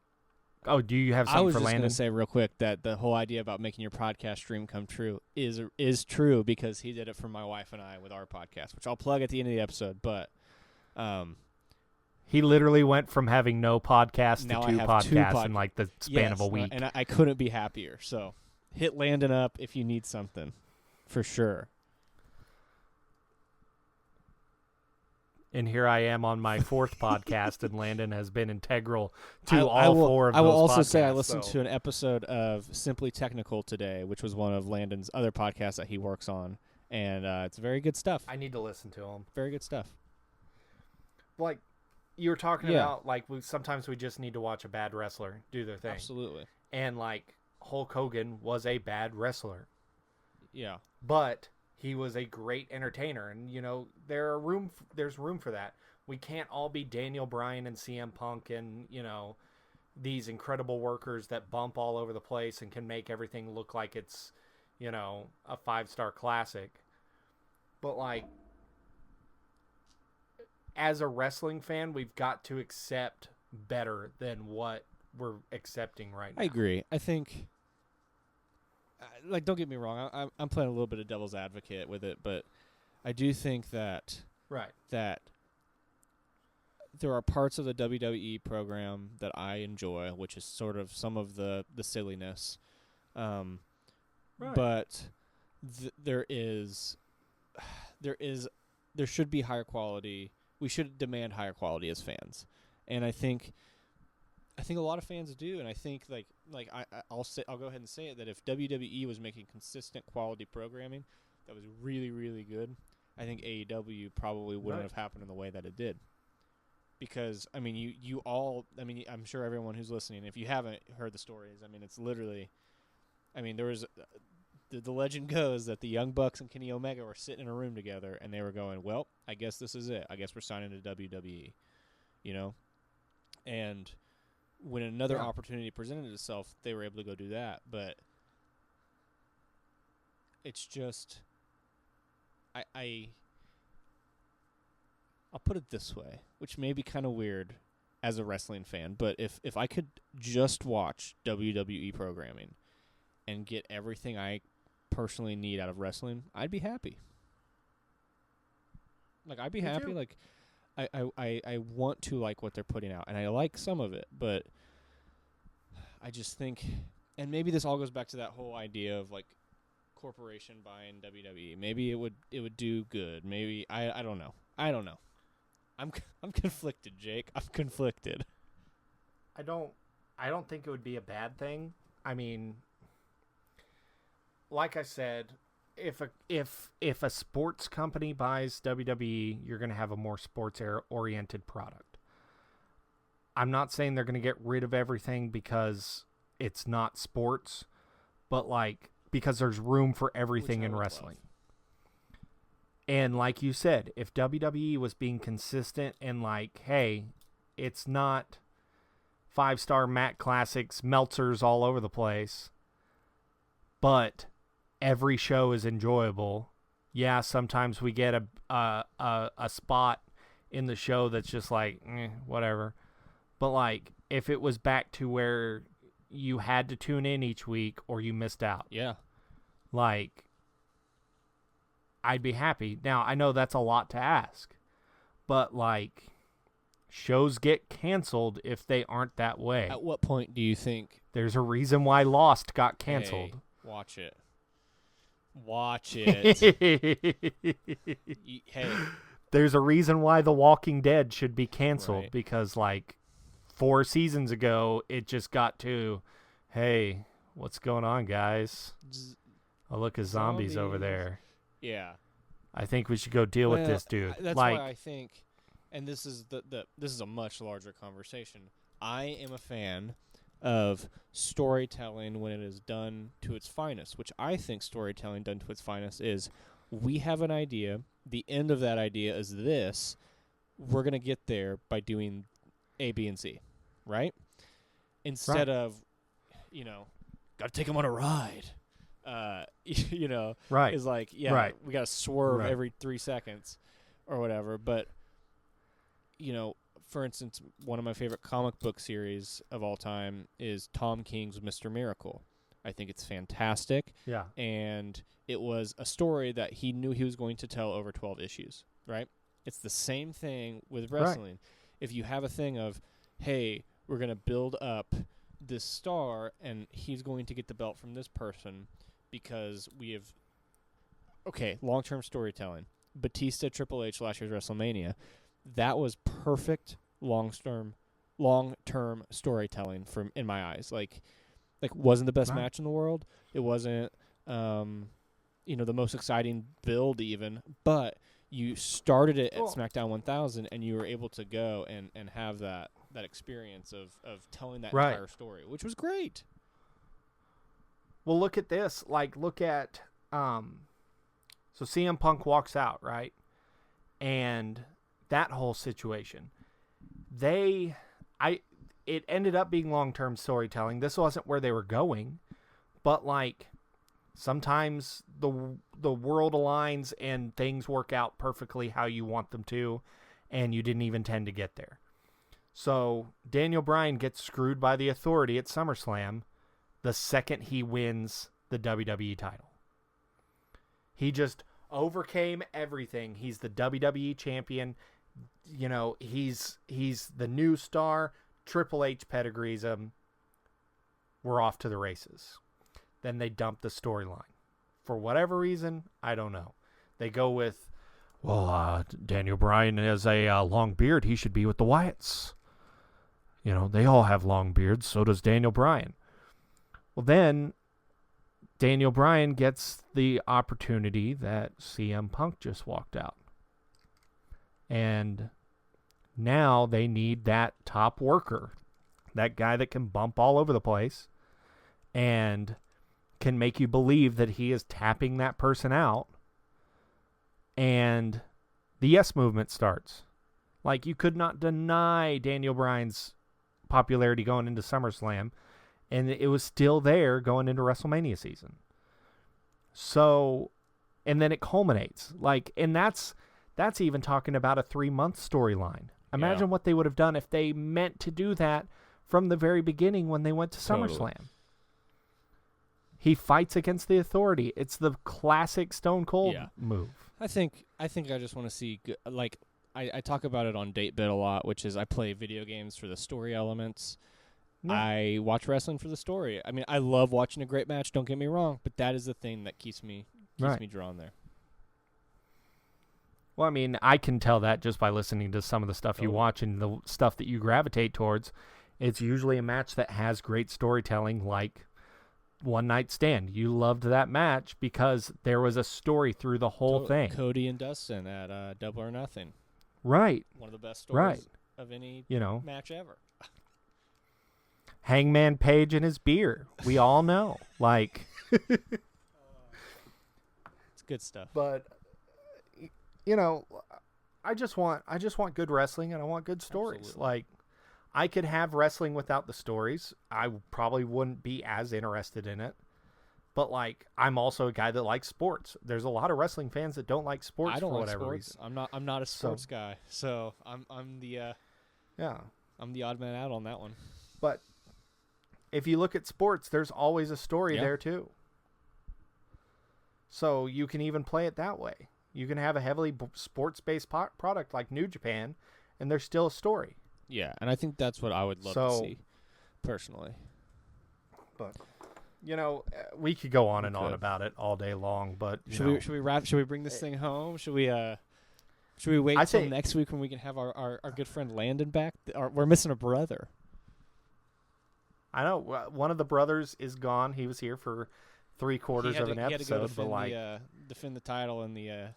S2: oh, do you have something for Landon?
S3: I was just going to say real quick that the whole idea about making your podcast dream come true is true because he did it for my wife and I with our podcast, which I'll plug at the end of the episode. But
S2: he literally went from having no podcast
S3: now
S2: to
S3: two podcasts
S2: in like the span of a week.
S3: And I couldn't be happier. So hit Landon up if you need something, for sure.
S2: And here I am on my fourth podcast, and Landon has been integral to all four of those podcasts.
S3: I will also say I listened to an episode of Simply Technical today, which was one of Landon's other podcasts that he works on, and it's very good stuff.
S2: I need to listen to him.
S3: Very good stuff.
S2: Like you were talking about, like sometimes we just need to watch a bad wrestler do their thing.
S3: Absolutely.
S2: And like Hulk Hogan was a bad wrestler.
S3: Yeah.
S2: But he was a great entertainer, and there's room for that. We can't all be Daniel Bryan and CM Punk and these incredible workers that bump all over the place and can make everything look like it's a 5-star classic. But like as a wrestling fan, we've got to accept better than what we're accepting right now.
S3: I agree. I think. Like, don't get me wrong. I'm playing a little bit of devil's advocate with it, but I do think that that there are parts of the WWE program that I enjoy, which is sort of some of the silliness. But there should be higher quality. We should demand higher quality as fans, and I think a lot of fans do, and I think I'll go ahead and say it that if WWE was making consistent quality programming that was really, really good, I think AEW probably wouldn't have happened in the way that it did. Because I mean, I'm sure everyone who's listening, if you haven't heard the stories, I mean, it's literally, I mean, there was the legend goes that the Young Bucks and Kenny Omega were sitting in a room together, and they were going, well, I guess this is it. I guess we're signing to WWE, you know? And when another opportunity presented itself, they were able to go do that. But it's just, I'll put it this way, which may be kind of weird as a wrestling fan, but if I could just watch WWE programming and get everything I personally need out of wrestling, I'd be happy. Like, I'd be happy.
S2: Too.
S3: Like, I want to like what they're putting out, and I like some of it, but I just think, and maybe this all goes back to that whole idea of like corporation buying WWE. Maybe it would do good. Maybe I don't know. I don't know. I'm conflicted, Jake. I'm conflicted.
S2: I don't think it would be a bad thing. I mean, like I said, if a sports company buys WWE, you're going to have a more sports oriented product. I'm not saying they're going to get rid of everything because it's not sports, but like because there's room for everything in wrestling. And like you said, if WWE was being consistent and like, hey, it's not 5-star Matt Classics, Meltzers all over the place, but every show is enjoyable. Yeah, sometimes we get a spot in the show that's just like, whatever. But like, if it was back to where you had to tune in each week or you missed out.
S3: Yeah.
S2: Like, I'd be happy. Now, I know that's a lot to ask, but like, shows get canceled if they aren't that way.
S3: At what point do you think
S2: there's a reason why Lost got canceled?
S3: Hey, watch it. Watch it. Hey.
S2: There's a reason why The Walking Dead should be canceled,
S3: Right.
S2: because like 4 seasons ago, it just got to, hey, what's going on, guys? Oh, look, a zombies over there.
S3: Yeah.
S2: I think we should go deal with this dude.
S3: That's
S2: like,
S3: why I think, and this is this is a much larger conversation. I am a fan of storytelling when it is done to its finest, which I think storytelling done to its finest is, we have an idea. The end of that idea is this. We're going to get there by doing A, B, and C, right? Instead of, got to take them on a ride.
S2: right.
S3: Is like,
S2: right.
S3: we got to swerve
S2: Right.
S3: every 3 seconds or whatever. But, for instance, one of my favorite comic book series of all time is Tom King's Mr. Miracle. I think it's fantastic.
S2: Yeah.
S3: And it was a story that he knew he was going to tell over 12 issues, right? It's the same thing with wrestling. Right. If you have a thing of, hey, we're going to build up this star and he's going to get the belt from this person because we have, long-term storytelling. Batista, Triple H, last year's WrestleMania. That was perfect long-term storytelling in my eyes. Like wasn't the best match in the world. It wasn't, the most exciting build even, but you started it at SmackDown 1000 and you were able to go and have that experience of telling that entire story, which was great.
S2: Well, look at this. Like, look at, so CM Punk walks out, right? And that whole situation, it ended up being long-term storytelling. This wasn't where they were going, but like, sometimes the world aligns and things work out perfectly how you want them to, and you didn't even tend to get there. So Daniel Bryan gets screwed by the Authority at SummerSlam the second he wins the WWE title. He just overcame everything. He's the WWE champion. He's the new star. Triple H pedigrees him. We're off to the races. Then they dump the storyline. For whatever reason, I don't know. They go with, Daniel Bryan has a long beard. He should be with the Wyatts. They all have long beards. So does Daniel Bryan. Well, then Daniel Bryan gets the opportunity that CM Punk just walked out. And now they need that top worker, that guy that can bump all over the place and can make you believe that he is tapping that person out, and the yes movement starts. Like, you could not deny Daniel Bryan's popularity going into SummerSlam, and it was still there going into WrestleMania season. So, and then it culminates. Like, and that's even talking about a 3-month storyline. Imagine what they would have done if they meant to do that from the very beginning when they went to SummerSlam. He fights against the Authority. It's the classic Stone Cold move.
S3: I think I just want to see, like, I talk about it on Date Bit a lot, which is I play video games for the story elements. Yeah. I watch wrestling for the story. I mean, I love watching a great match, don't get me wrong, but that is the thing that keeps me drawn there.
S2: Well, I mean, I can tell that just by listening to some of the stuff you watch and the stuff that you gravitate towards. It's usually a match that has great storytelling, like One Night Stand. You loved that match because there was a story through the whole thing.
S3: Cody and Dustin at Double or Nothing.
S2: Right.
S3: One of the best stories of any match ever.
S2: Hangman Page and his beer. We all know. Like,
S3: it's good stuff.
S2: But I just want good wrestling, and I want good stories.
S3: Absolutely.
S2: Like, I could have wrestling without the stories. I probably wouldn't be as interested in it. But, like, I'm also a guy that likes sports. There's a lot of wrestling fans that don't like sports for whatever reason.
S3: I'm not a sports guy, so I'm the odd man out on that one.
S2: But if you look at sports, there's always a story there too. So you can even play it that way. You can have a heavily sports-based product like New Japan, and there's still a story.
S3: Yeah, and I think that's what I would love to see, personally.
S2: But we could go on and on about it all day long. But
S3: should we wrap? Should we bring this thing home? Should we wait until next week when we can have our good friend Landon back? We're missing a brother.
S2: I know one of the brothers is gone. He was here for 3/4 of an episode.
S3: He had to go defend the title in the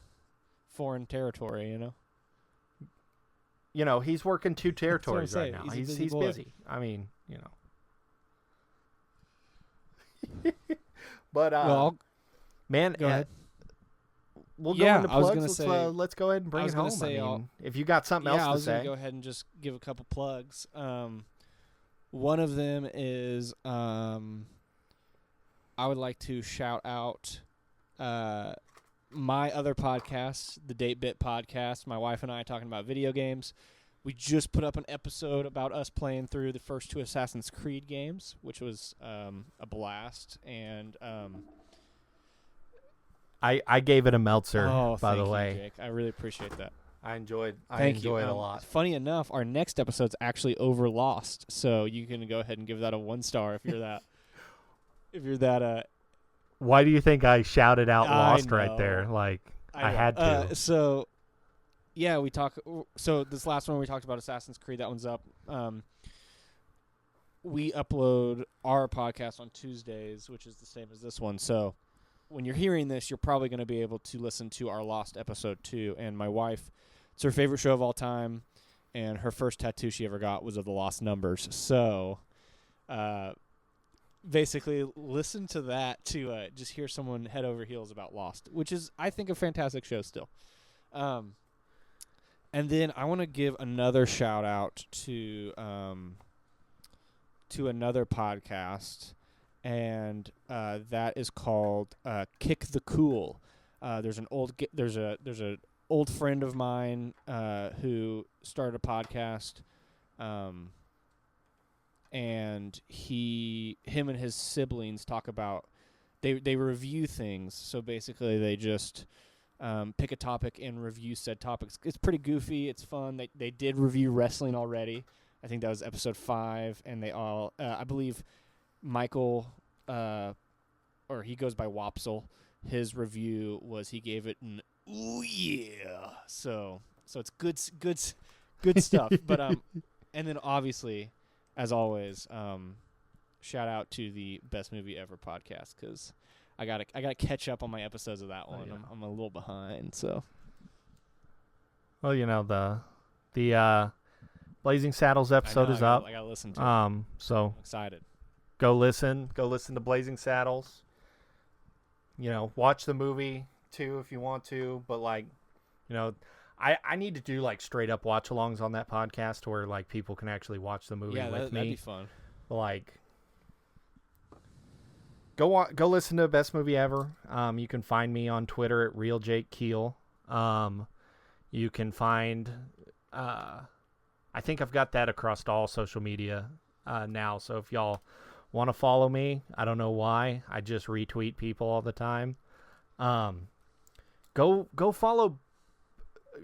S3: foreign territory.
S2: He's working 2 territories right now. He's busy. I mean, But man,
S3: go ahead.
S2: We'll go into plugs. Let's go ahead and bring it home. If you got something else to say,
S3: I was going to go ahead and just give a couple plugs. One of them is I would like to shout out my other podcast, the Date Bit podcast. My wife and I talking about video games. We just put up an episode about us playing through the first 2 Assassin's Creed games, which was a blast. And
S2: I gave it a Meltzer, by the way.
S3: Thank you, Jake. I really appreciate that.
S2: I enjoyed it a lot.
S3: Funny enough, our next episode's actually over Lost, so you can go ahead and give that a 1 star if you're that.
S2: Why do you think I shouted out Lost right there? Like, I had to.
S3: We talk. So this last one we talked about Assassin's Creed. That one's up. We upload our podcast on Tuesdays, which is the same as this one. So when you're hearing this, you're probably going to be able to listen to our Lost episode 2. And my wife, it's her favorite show of all time, and her first tattoo she ever got was of the Lost Numbers. So, basically, listen to that to just hear someone head over heels about Lost, which is, I think, a fantastic show still. And then I want to give another shout out to another podcast, and that is called Kick the Cool. There's an old friend of mine who started a podcast, and him and his siblings talk about they review things. So basically, they just pick a topic and review said topics. It's pretty goofy. It's fun. They did review wrestling already. I think that was episode 5, and they all I believe Michael or he goes by Wopsle. His review was he gave it an ooh yeah. So it's good stuff. But and then obviously, as always, shout out to the Best Movie Ever podcast, because I gotta catch up on my episodes of that one.
S2: Oh, yeah.
S3: I'm a little behind. So
S2: well, the Blazing Saddles episode is up.
S3: I gotta listen to it.
S2: So
S3: I'm excited.
S2: Go listen to Blazing Saddles. watch the movie too if you want to. But like, I need to do like straight up watch alongs on that podcast where like people can actually watch the movie with me.
S3: That'd be fun.
S2: Like, go listen to Best Movie Ever. You can find me on Twitter at Real Jake Keel. You can find, I think I've got that across all social media now. So if y'all want to follow me, I don't know why. I just retweet people all the time. Go follow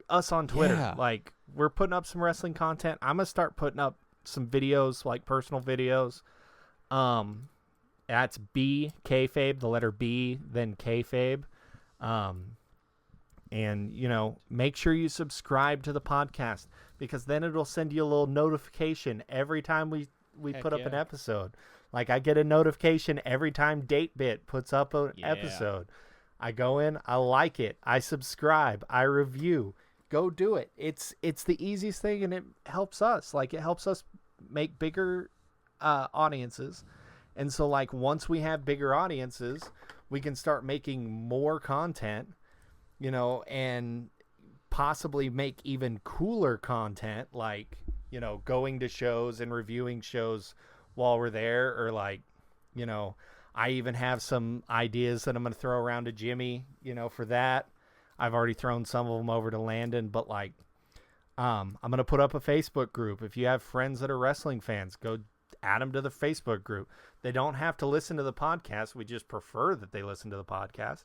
S2: us on Twitter.
S3: Yeah.
S2: Like, we're putting up some wrestling content. I'm gonna start putting up some videos, like personal videos. That's B Kayfabe, the letter B, then Kayfabe. And make sure you subscribe to the podcast, because then it'll send you a little notification every time we put up an episode. Like, I get a notification every time DateBit puts up an episode. I go in, I like it, I subscribe, I review. Go do it. It's the easiest thing, and it helps us. Like, it helps us make bigger audiences. And so, like, once we have bigger audiences, we can start making more content, and possibly make even cooler content, like, going to shows and reviewing shows while we're there, or like, I even have some ideas that I'm going to throw around to Jimmy, for that. I've already thrown some of them over to Landon, but like, I'm going to put up a Facebook group. If you have friends that are wrestling fans, go add them to the Facebook group. They don't have to listen to the podcast. We just prefer that they listen to the podcast.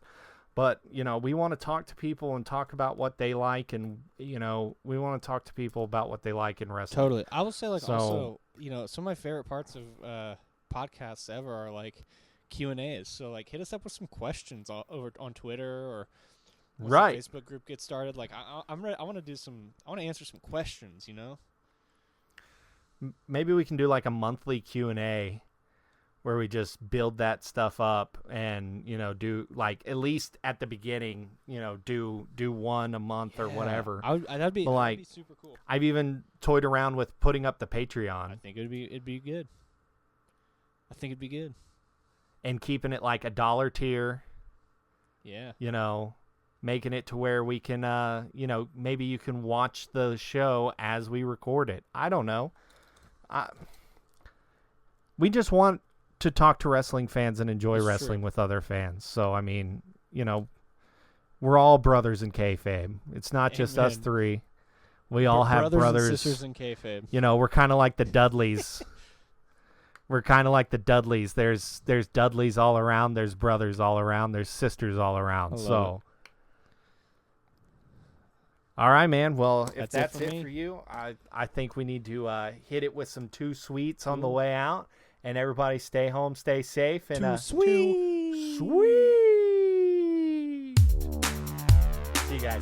S2: But, we want to talk to people and talk about what they like. And, we want to talk to people about what they like in wrestling.
S3: Totally. I will say, like, also, some of my favorite parts of podcasts ever are, like, Q&As. So, like, hit us up with some questions over on Twitter, or once the Facebook group gets started. Like, I'm ready. I want to answer some questions,
S2: Maybe we can do, like, a monthly Q&A where we just build that stuff up and, do, like, at least at the beginning, do one a month or whatever.
S3: That'd be super cool.
S2: I've even toyed around with putting up the Patreon.
S3: I think it'd be good.
S2: And keeping it like $1 tier.
S3: Yeah.
S2: Making it to where we can, maybe you can watch the show as we record it. I don't know. We just want to talk to wrestling fans and enjoy wrestling with other fans. So, I mean, we're all brothers in kayfabe. It's not just us three. We all have brothers.
S3: And sisters in kayfabe.
S2: We're kind of like the Dudleys. We're kind of like the Dudleys. There's Dudleys all around. There's brothers all around. There's sisters all around. So, all right, man. Well, if that's it for you, I think we need to hit it with some Too Sweets on the way out. And everybody stay home, stay safe. And
S3: Too sweet.
S2: Too sweet. See you guys.